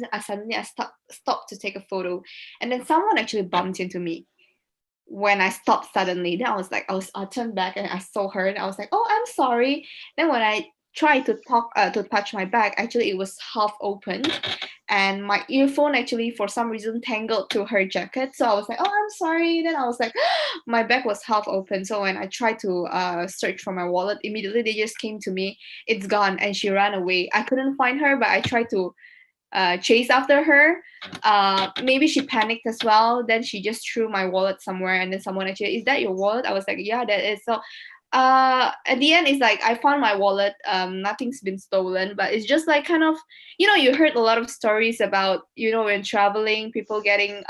stopped to take a photo, and then someone actually bumped into me when I stopped suddenly. Then I turned back and I saw her, and I was like, oh, I'm sorry. Then when I tried to touch my bag, actually it was half open, and my earphone actually for some reason tangled to her jacket. So I was like, oh, I'm sorry. Then I was like, my bag was half open. So when I tried to search for my wallet, immediately they just came to me. It's gone, and she ran away. I couldn't find her, but I tried to chase after her. Maybe she panicked as well. Then she just threw my wallet somewhere, and then someone actually, is that your wallet? I was like, yeah, that is. So at the end, it's like I found my wallet. Nothing's been stolen, but it's just like kind of, you heard a lot of stories about, when traveling, people getting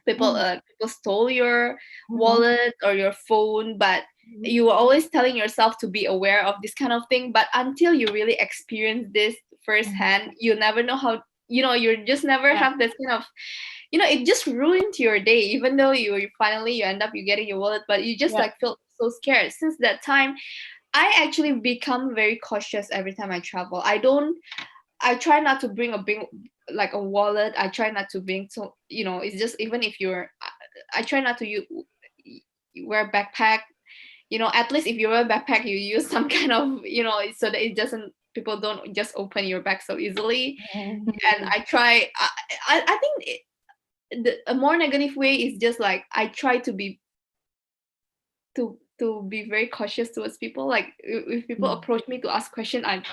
people stole your wallet or your phone, but you were always telling yourself to be aware of this kind of thing. But until you really experience this firsthand, you never know how, you just never have this kind of, it just ruined your day. Even though you finally you end up you getting your wallet, but you just like feel so scared. Since that time, I actually become very cautious every time I travel. I try not to bring a big, like a wallet. I try not to bring, so it's just, even if I try not to wear backpack. At least if you wear a backpack, you use some kind of, so that it doesn't, people don't just open your bag so easily. And I try. I think a more negative way is just like I try to be be very cautious towards people. Like if people approach me to ask question, I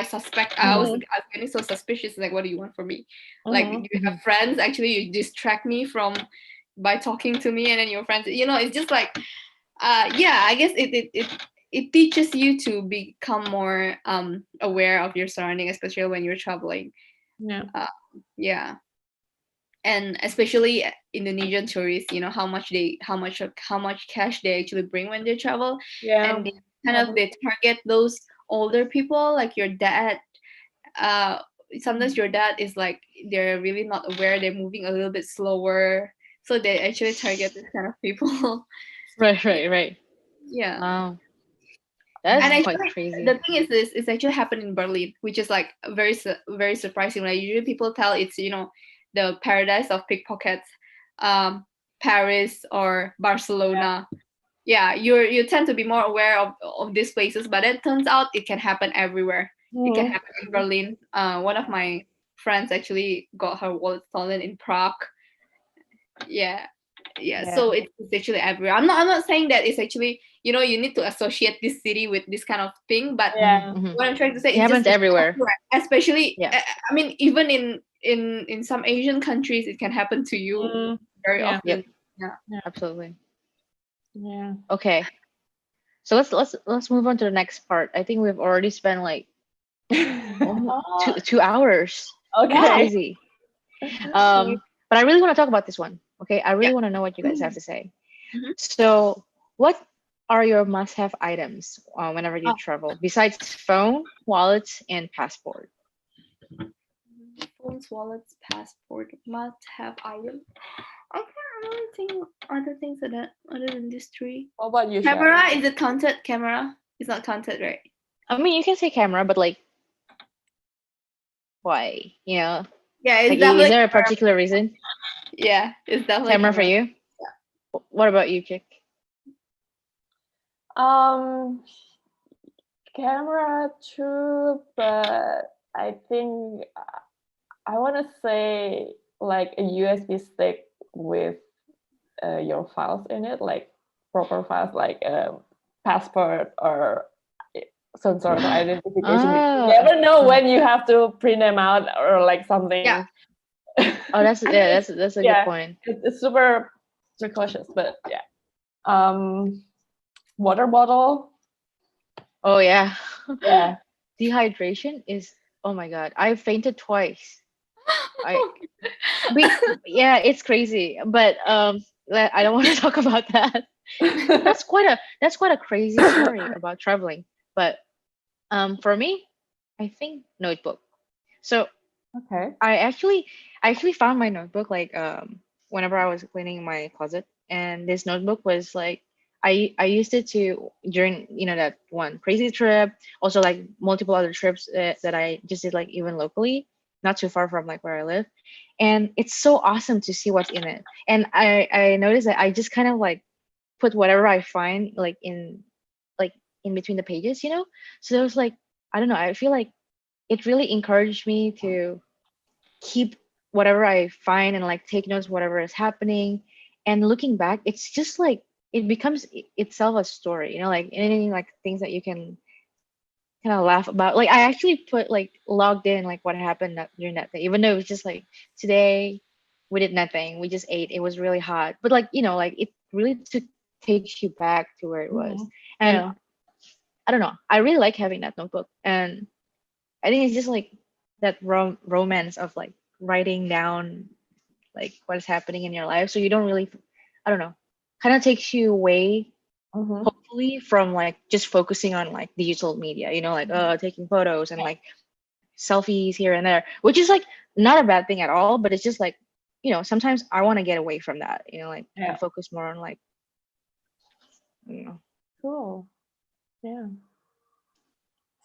suspect. I was getting so suspicious. Like, what do you want from me? Like, do you have friends? Actually, you distract me from by talking to me, and then your friends. It's just like, yeah. I guess it teaches you to become more aware of your surrounding, especially when you're traveling. Yeah. And especially Indonesian tourists, how much cash they actually bring when they travel. And they target those older people, like your dad. Sometimes your dad is like, they're really not aware, they're moving a little bit slower, so they actually target this kind of people. Right. Yeah. Wow, And that's quite actually, crazy. the thing is, this is actually happened in Berlin, which is like very surprising. Like usually people tell it's the paradise of pickpockets, Paris or Barcelona. Yeah, you tend to be more aware of these places, but it turns out it can happen everywhere. It can happen in Berlin. One of my friends actually got her wallet stolen in Prague. Yeah. So it's actually everywhere. I'm not saying that it's actually, you need to associate this city with this kind of thing, but what I'm trying to say It is happens just everywhere. especially I mean, even in some Asian countries it can happen to you very often. Yep. Absolutely. Yeah. Okay, so let's move on to the next part. I think we've already spent like almost 2 hours. Okay. Crazy. But I really want to talk about this one. Okay, I really Yeah. want to know what you guys have to say. Mhm. So, what are your must-have items whenever you travel, besides phone, wallets, and passport? Phones, wallets, passport, must have item. I can't really think other things other than these three. What about you, Camera, is it counted? Camera is not counted, right? I mean, you can say camera, but like, why? Yeah, Like, it's is definitely there a camera. particular reason? Yeah, it's definitely Camera for you? What about you, Kick? Um, Camera, true, but I think I want to say like a USB stick with your files in it, like proper files, like passport or some sort of identification. You never know when you have to print them out or like something. Yeah. Oh, that's I yeah, think that's a good yeah, point. it's super precautious, but yeah. Water bottle. Oh yeah. Yeah. Dehydration is, oh my God, I fainted twice. I we yeah, it's crazy. But I don't want to talk about that. But that's quite a crazy story about traveling. But for me, I think notebook. So Okay. I actually found my notebook like whenever I was cleaning my closet, and this notebook was like I used it to during that one crazy trip, also like multiple other trips that I just did like even locally, not too far from like where I live, and it's so awesome to see what's in it. And I noticed that I just kind of like put whatever I find like in between the pages, so there was like, I don't know, I feel like it really encouraged me to keep whatever I find and like take notes whatever is happening. And looking back, it's just like it becomes itself a story, like anything, like things that you can kind of laugh about. Like I actually put like logged in like what happened during that day, even though it was just like today we did nothing, we just ate, it was really hot, but like like it really takes you back to where it was. Mhm. And Yeah. I don't know, I really like having that notebook. And I think it's just like that romance of like writing down like what is happening in your life, so you don't really, I don't know, kind of takes you away, Mhm. hopefully, from like just focusing on like digital media, like taking photos and like selfies here and there, which is like not a bad thing at all, but it's just like, sometimes I want to get away from that, like, and Yeah. focus more on like, you know Cool. Yeah.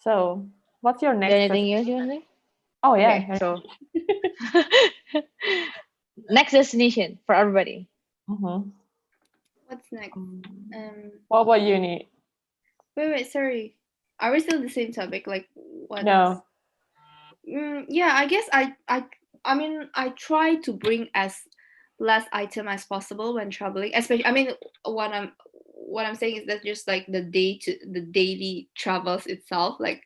So, what's your is there next anything else destination? you want to say? Oh Okay, yeah. so next destination for everybody. Mm-hmm. What's next? What about uni? Wait, sorry. Are we still the same topic? Like what? No. Yeah, I guess I mean I try to bring as less item as possible when traveling. Especially, I mean, what I'm saying is that just like the daily travels itself. Like,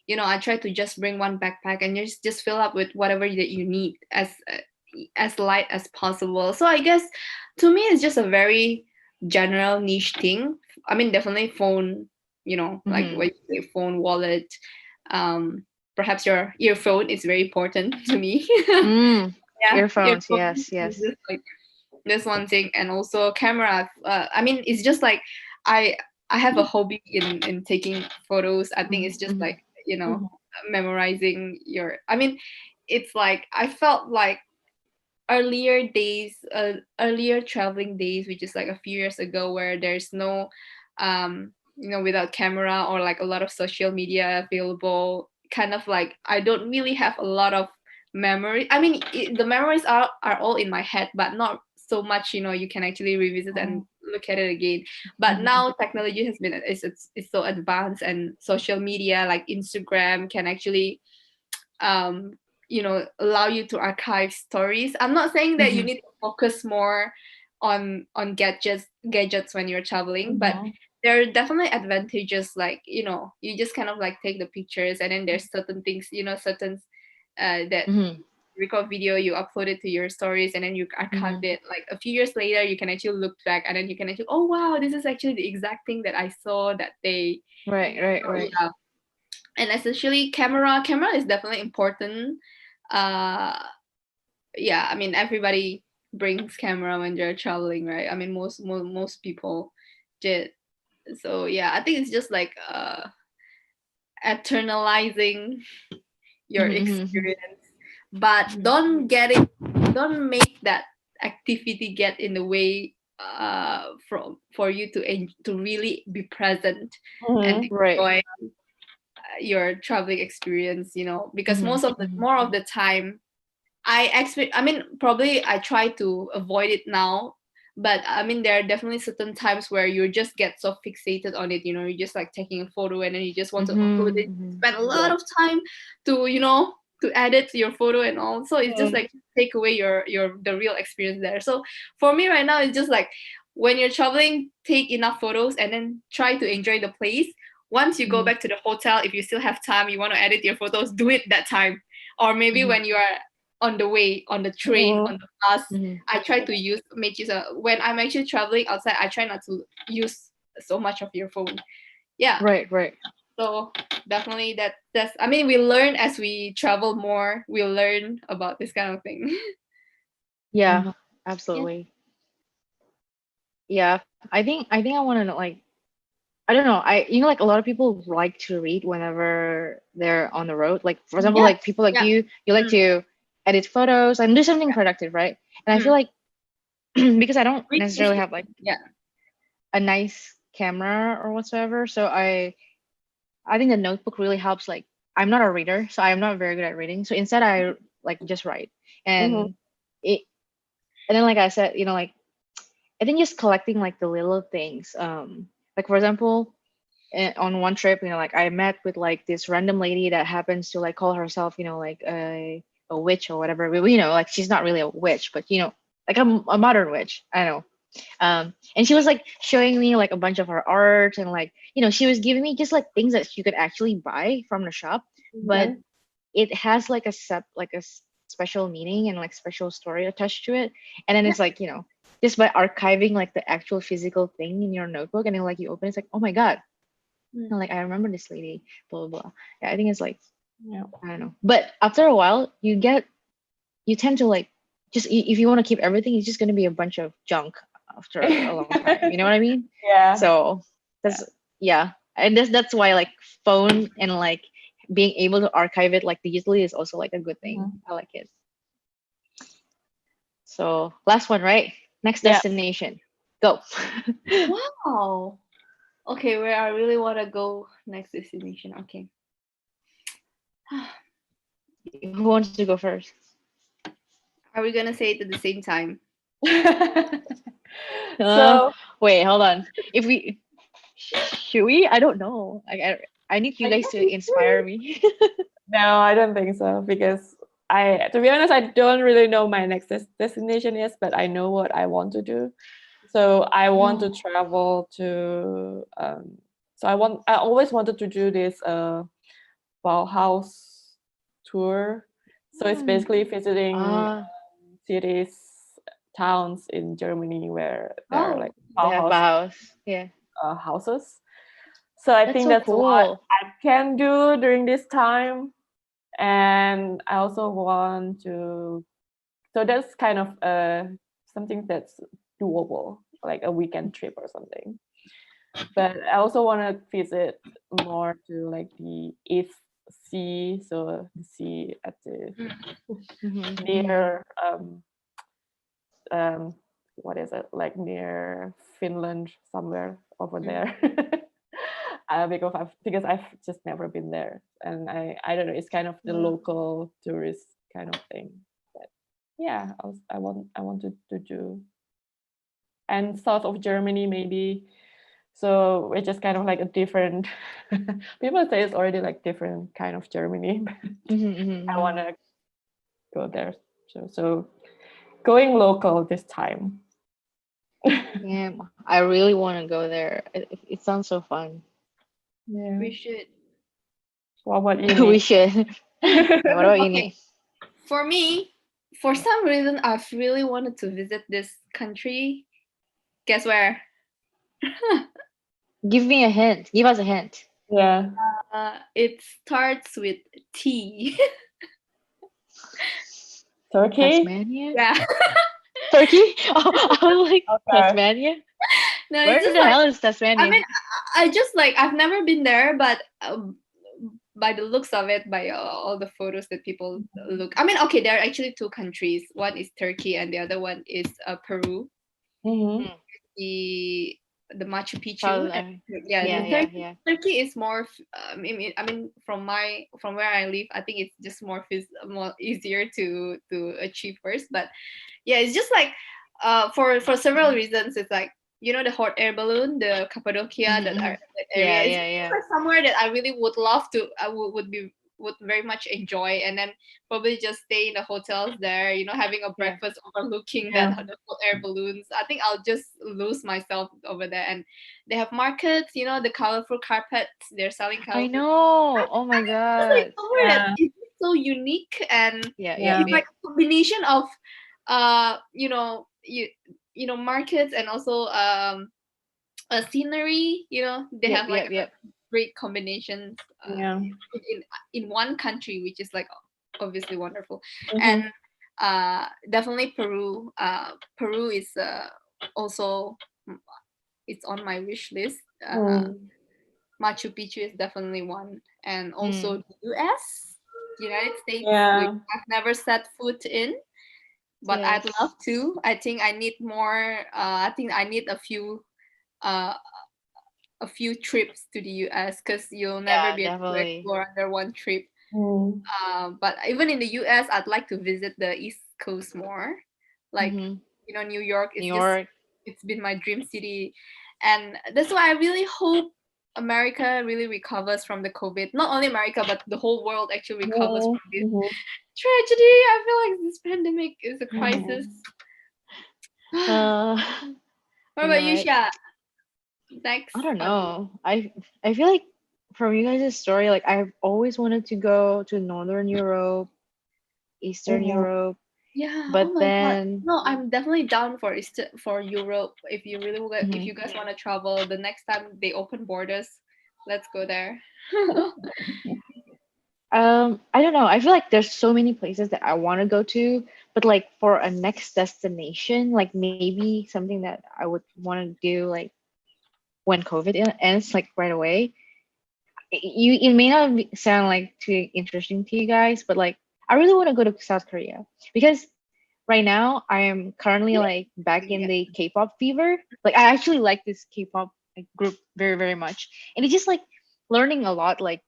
I try to just bring one backpack and just fill up with whatever that you need as light as possible. So I guess to me it's just a very general niche thing. I mean, definitely phone. Like Mm-hmm. what you say, phone, wallet. Um, Perhaps your earphone is very important to me. Yeah, Earphones, earphone yes, is yes. just like this one thing, and also camera. I mean, it's just like I I have a hobby in taking photos. I think it's just Mm-hmm. like Mhm. memorizing your. I mean, it's like I felt like earlier days, earlier traveling days, which is like a few years ago, where there's no, without camera or like a lot of social media available. Kind of like I don't really have a lot of memory. I mean, the memories are all in my head, but not so much. You can actually revisit and look at it again. But Mhm. now technology has been it's so advanced, and social media like Instagram can actually allow you to archive stories. I'm not saying that you Mm-hmm. need to focus more on gadgets when you're traveling, but Mhm. there are definitely advantages, like you just kind of like take the pictures, and then there's certain things, certain that Mm-hmm. record video, you upload it to your stories, and then you archive Mm-hmm. it. Like a few years later you can actually look back, and then you can actually, oh wow, this is actually the exact thing that I saw that day. Right, right, So, right. yeah. And essentially camera is definitely important. uh yeah, I mean, everybody brings camera when they're traveling, right? I mean, most people did. So yeah, I think it's just like eternalizing your Mm-hmm. experience, but don't make that activity get in the way for you to really be present and Mhm. Right. enjoy your traveling experience, because Mm-hmm. more of the time I mean, probably I try to avoid it now, But I mean, there are definitely certain times where you just get so fixated on it. You're just like taking a photo and then you just want to upload it. Spend a lot Yeah. of time to to edit your photo and all. So it's just like take away your the real experience there. So for me right now, it's just like when you're traveling, take enough photos and then try to enjoy the place. Once you go back to the hotel, if you still have time, you want to edit your photos, do it that time. Or maybe when you are on the way, on the train, on the bus, I try to make use of when I'm actually traveling outside. I try not to use so much of your phone. Yeah. Right. So definitely that's. I mean, we learn as we travel more. We learn about this kind of thing. Yeah, Yeah. absolutely. Yeah, I think I want to like, I don't know. Like a lot of people like to read whenever they're on the road. Like for example, Yes. like people like Yeah. you like to edit photos and do something productive, right? And I feel like because I don't Read necessarily usually. have like Yeah. a nice camera or whatsoever, so I think the notebook really helps. Like I'm not a reader, so I'm not very good at reading. So instead, I like just write, and it and then like I said, like I think just collecting like the little things. Like for example, on one trip, like I met with like this random lady that happens to like call herself, like a witch or whatever. Like she's not really a witch, but like a modern witch. I don't know. And she was like showing me like a bunch of her art, and like she was giving me just like things that you could actually buy from the shop, but it has like a special meaning and like special story attached to it. And then it's like just by archiving like the actual physical thing in your notebook, and then like you open it's like, oh my god, like I remember this lady, blah blah blah. Yeah, I think it's like, I don't know, but after a while you tend to like just if you want to keep everything, it's just going to be a bunch of junk after a long time, you know what I mean? Yeah. So that's yeah, and that's why like phone and like being able to archive it like digitally is also like a good thing. I like it. So last one, right? Next Yeah. destination, go. Wow. Okay, where I really want to go next destination. Okay. Who wants to go first? Are we gonna say it at the same time? So Wait, hold on. If we should we? I don't know. I need you I guys guess to we inspire should. me. No, I don't think so because to be honest, I don't really know my next destination is, but I know what I want to do. So I want to travel to. I always wanted to do this Bauhaus tour. So it's basically visiting Ah, cities, towns in Germany where there are Oh, like they have Bauhaus Bauhaus. Yeah, houses. So I that's think so that's what cool. I can do during this time. And I also want to, so that's kind of something that's doable, like a weekend trip or something. But I also want to visit more to like the East Sea, so the sea at the near um, what is it, like near Finland, somewhere over there. Because I've just never been there, and I don't know. It's kind of the local tourist kind of thing. But yeah, I want to do, and south of Germany maybe. So it's just kind of like a different. People say it's already like different kind of Germany, but I want to go there. So going local this time. Yeah, I really want to go there. It sounds so fun. Yeah. we should. What about you, We Nick? should. Yeah, what about you, Okay, Nick? for me, for some reason, I've really wanted to visit this country. Guess where? Give me a hint. Give us a hint. Yeah. It starts with T. Turkey? Tasmania? Yeah. Turkey? Oh, I was like Okay. Tasmania. No, it's Where just the like hell is I Tasmania? mean, I just like I've never been there, but by the looks of it, by all the photos that people look, I mean, okay, there are actually two countries. One is Turkey, and the other one is Peru. Mm-hmm. The the Machu Picchu, South, and yeah, yeah, the Mm-hmm. yeah, Turkey yeah. Turkey is more. I mean, from where I live, I think it's just more easier to achieve first. But yeah, it's just like for several reasons. It's like, the hot air balloon, the Cappadocia, Mm-hmm. that area Yeah, is yeah, yeah. like somewhere that I really would love to. I would very much enjoy, and then probably just stay in the hotels there. Having a Yeah. breakfast overlooking Yeah. the hot air balloons. I think I'll just lose myself over there. And they have markets. The colorful carpets. They're selling I colorful. know. Oh my It's like God. somewhere that Yeah. is so unique, and Yeah, yep, Yeah. it's yep. like a combination of markets, and also a scenery. They Yep, have like yep, a yep. great combinations Yeah. in one country, which is like obviously wonderful. And Mm-hmm. definitely Peru. Peru is also, it's on my wish list. Mm. Machu Picchu is definitely one, and also Mm. the US, United States, which Yeah. I've never set foot in, but I'd love Yes. to. I think I need more. I think I need uh, a few trips to the US, because you'll never Yeah, be able to definitely. explore under one trip. Mm. But even in the US, I'd like to visit the East Coast more. Like, Mm-hmm. New York New is just, York. it's been my dream city. And that's why I really hope America really recovers from the COVID. Not only America, but the whole world actually recovers from this Mm-hmm. tragedy. I feel like this pandemic is a crisis. Mm-hmm. What Uh, I know, about you, right? Sha? I Next don't on the know. I feel like from you guys' story, like I've always wanted to go to Northern Europe, Eastern Mm-hmm. Europe, Yeah, oh but my God. then No, I'm definitely down for Europe. If you really if mhm. you guys want to travel, the next time they open borders, let's go there. I don't know. I feel like there's so many places that I want to go to, but like for a next destination, like maybe something that I would want to do like when ends, like right away. It may not sound like too interesting to you guys, but like I really want to go to South Korea because right now I am currently like back in Yeah. the K-pop fever. Like I actually like this K-pop like, group very very much, and it's just like learning a lot like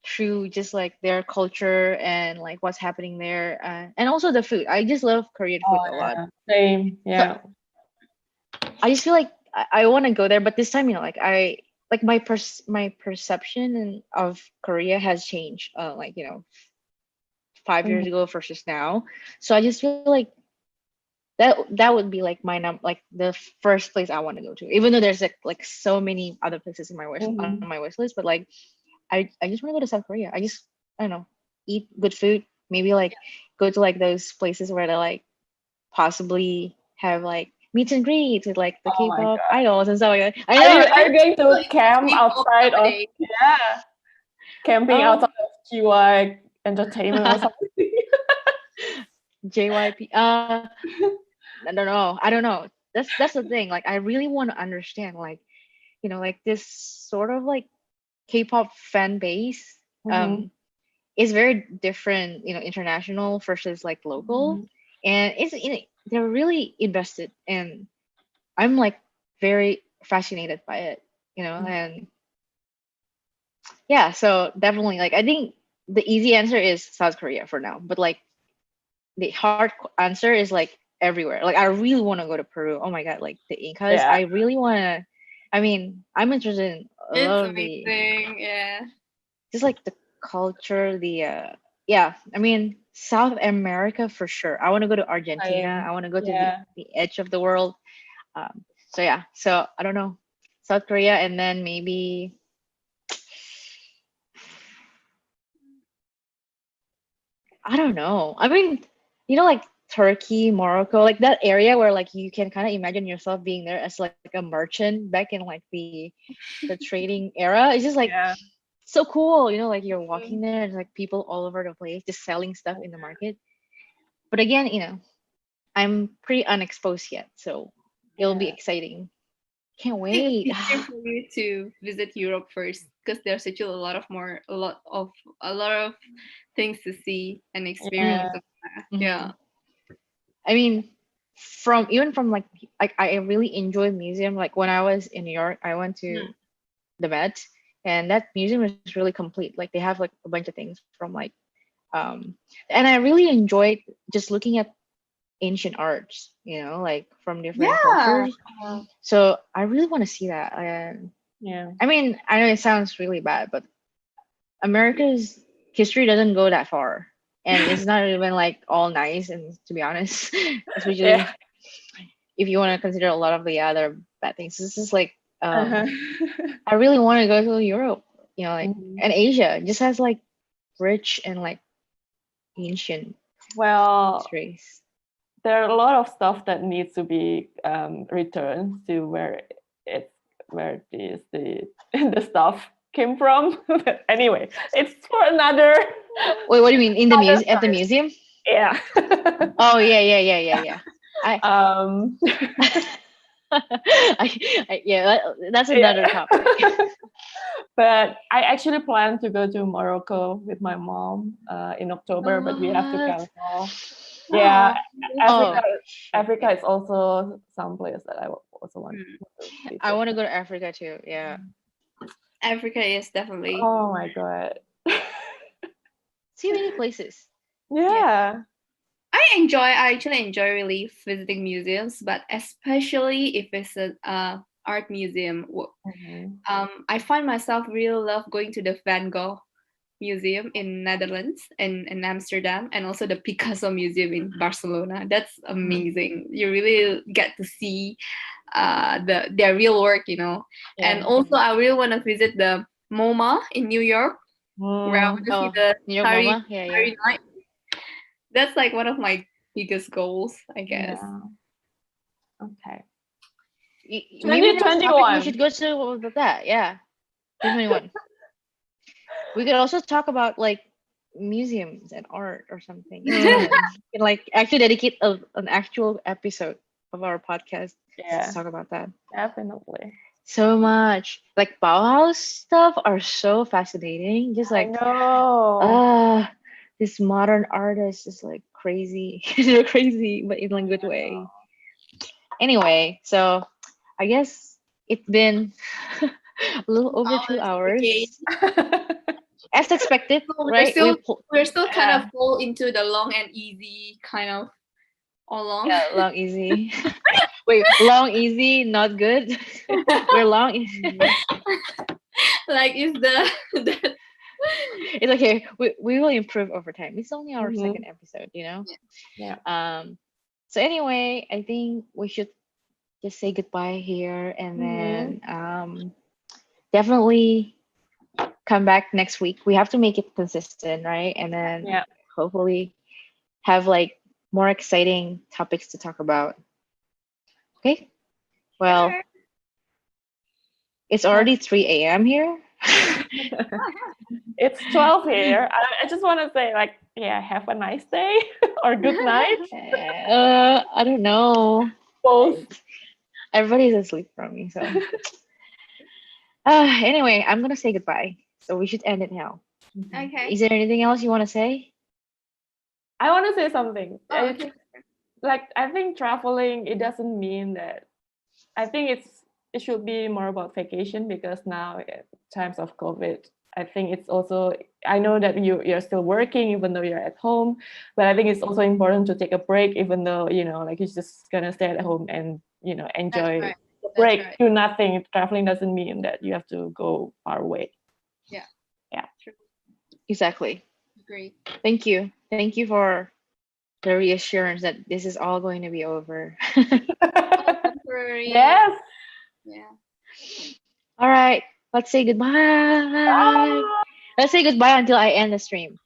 through just like their culture and like what's happening there, and also the food. I just love Korean Oh food a lot. yeah. Same. So Yeah. I just feel like I want to go there, but this time, like like my perception of Korea has changed. Like 5 years Mm-hmm. ago versus now. So I just feel like that would be like like the first place I want to go to. Even though there's like so many other places in my wish on Mm-hmm. my wish list, but like I just want to go to South Korea. I don't know, eat good food. Maybe like go to like those places where they like possibly have like meet and greets with like the Oh my K-pop God. idols and stuff like that. I Are know, you right? going So to into camp K-pop outside of, nowadays. yeah, camping outside Um, of GY entertainment or something? JYP. I don't know. I don't know. That's the thing. Like, I really want to understand, like, like this sort of like K-pop fan base. Mm-hmm. Um, is very different, international versus like local, Mm-hmm. and they're really invested, and I'm like very fascinated by it, and yeah, so definitely like I think the easy answer is South Korea for now, but like the hard answer is like everywhere. Like I really want to go to Peru. Oh my God, like the Incas. Yeah. I really want to. I mean, I'm interested in a It's lot of the amazing. Yeah. just like the culture, the yeah. I mean, South America for sure. I want to go to Argentina. Same. I want to go to Yeah. the edge of the world. So yeah. So I don't know, South Korea, and then maybe I don't know. I mean, like Turkey, Morocco, like that area where like you can kind of imagine yourself being there as like a merchant back in like the trading era. It's just like Yeah. so cool, like you're walking there and like people all over the place just selling stuff in the market. But again, I'm pretty unexposed yet, so it'll be Yeah. exciting. Can't I think it's wait. easier for you to visit Europe first, because there's actually a lot of things to see and experience. Mm, Yeah. Yeah. mhm. I mean, from like I really enjoy museum. Like when I was in New York, I went to Mm. the Met, and that museum is really complete. Like they have like a bunch of things from like um, and I really enjoyed just looking at ancient arts, like from different Yeah. cultures. So I really want to see that. And Yeah. I mean, I know it sounds really bad, but America's history doesn't go that far. And it's not even like all nice, and to be honest, Yeah. especially if you want to consider a lot of the other bad things. This is like Uh-huh. I really want to go to Europe, like Mhm. and Asia. It just has like rich and like ancient Well, histories. there are a lot of stuff that needs to be returned to it's where the the stuff came from. But anyway, it's for another Wait, what do you mean in the another at the time. museum? Yeah. Oh yeah, yeah, yeah, yeah, yeah. I, um yeah, that's another yeah. topic. But I actually plan to go to Morocco with my mom in October, but we have to What? cancel. Yeah, Oh, Africa Oh shit, Africa yeah. is also some place that I also want mm. to I visit. want to go to Africa too. Yeah. Africa is definitely. Oh my god. See many places. Yeah. Yeah. I actually enjoy really visiting museums, but especially if it's an art museum. Mhm. I find myself really love going to the Van Gogh Museum in Netherlands and in Amsterdam, and also the Picasso Museum in Barcelona. That's amazing. You really get to see their real work, And Yeah. also, I really want to visit the MoMA in New York, where I want Mm, to see Oh, the New York Starry Mama. Yeah, yeah. Starry Night. That's like one of my biggest goals, I guess. yeah. Okay. Maybe next topic we 2021. should go to that. Yeah, 2021. We could also talk about like museums and art or something. Mm, We can like actually dedicate an actual episode of our podcast to yeah, talk about that. definitely. So much like Bauhaus stuff are so fascinating. Just I like know. ah, this modern artist is like crazy. They're crazy, but in a good way. Anyway, so I guess it's been a little over two Hours. Okay. hours, as expected, So we're right? still we're still kind of Yeah. fall into the long and easy kind of all along. Yeah, long easy. Wait, long easy, not good. We're long. Mm, Like is the, the It's okay. We will improve over time. It's only our mhm. second episode. Yeah. Um. So anyway, I think we should just say goodbye here, and Mhm. then definitely come back next week. We have to make it consistent, right? And then Yeah. hopefully have like more exciting topics to talk about. Okay. Well, sure. it's already 3 a.m. here. It's 12 here. I just want to say, like, yeah, have a nice day or good night. I don't know. Both. Everybody's asleep from me. So, anyway, I'm going to say goodbye. So, we should end it now. Okay. Is there anything else you want to say? I want to say something. Oh, It's okay. like, I think traveling, it doesn't mean that. I think it should be more about vacation, because now at times of COVID, I think it's also, I know that you're still working even though you're at home, but I think it's also important to take a break, even though, like you're just gonna stay at home and, That's enjoy right. the That's break, right. do nothing. Traveling doesn't mean that you have to go far away. Yeah. Yeah. True. Exactly. Agree. Thank you. Thank you for the reassurance that this is all going to be over. All temporary. Yes. Yeah. All right. Let's say goodbye. Bye. Let's say goodbye until I end the stream.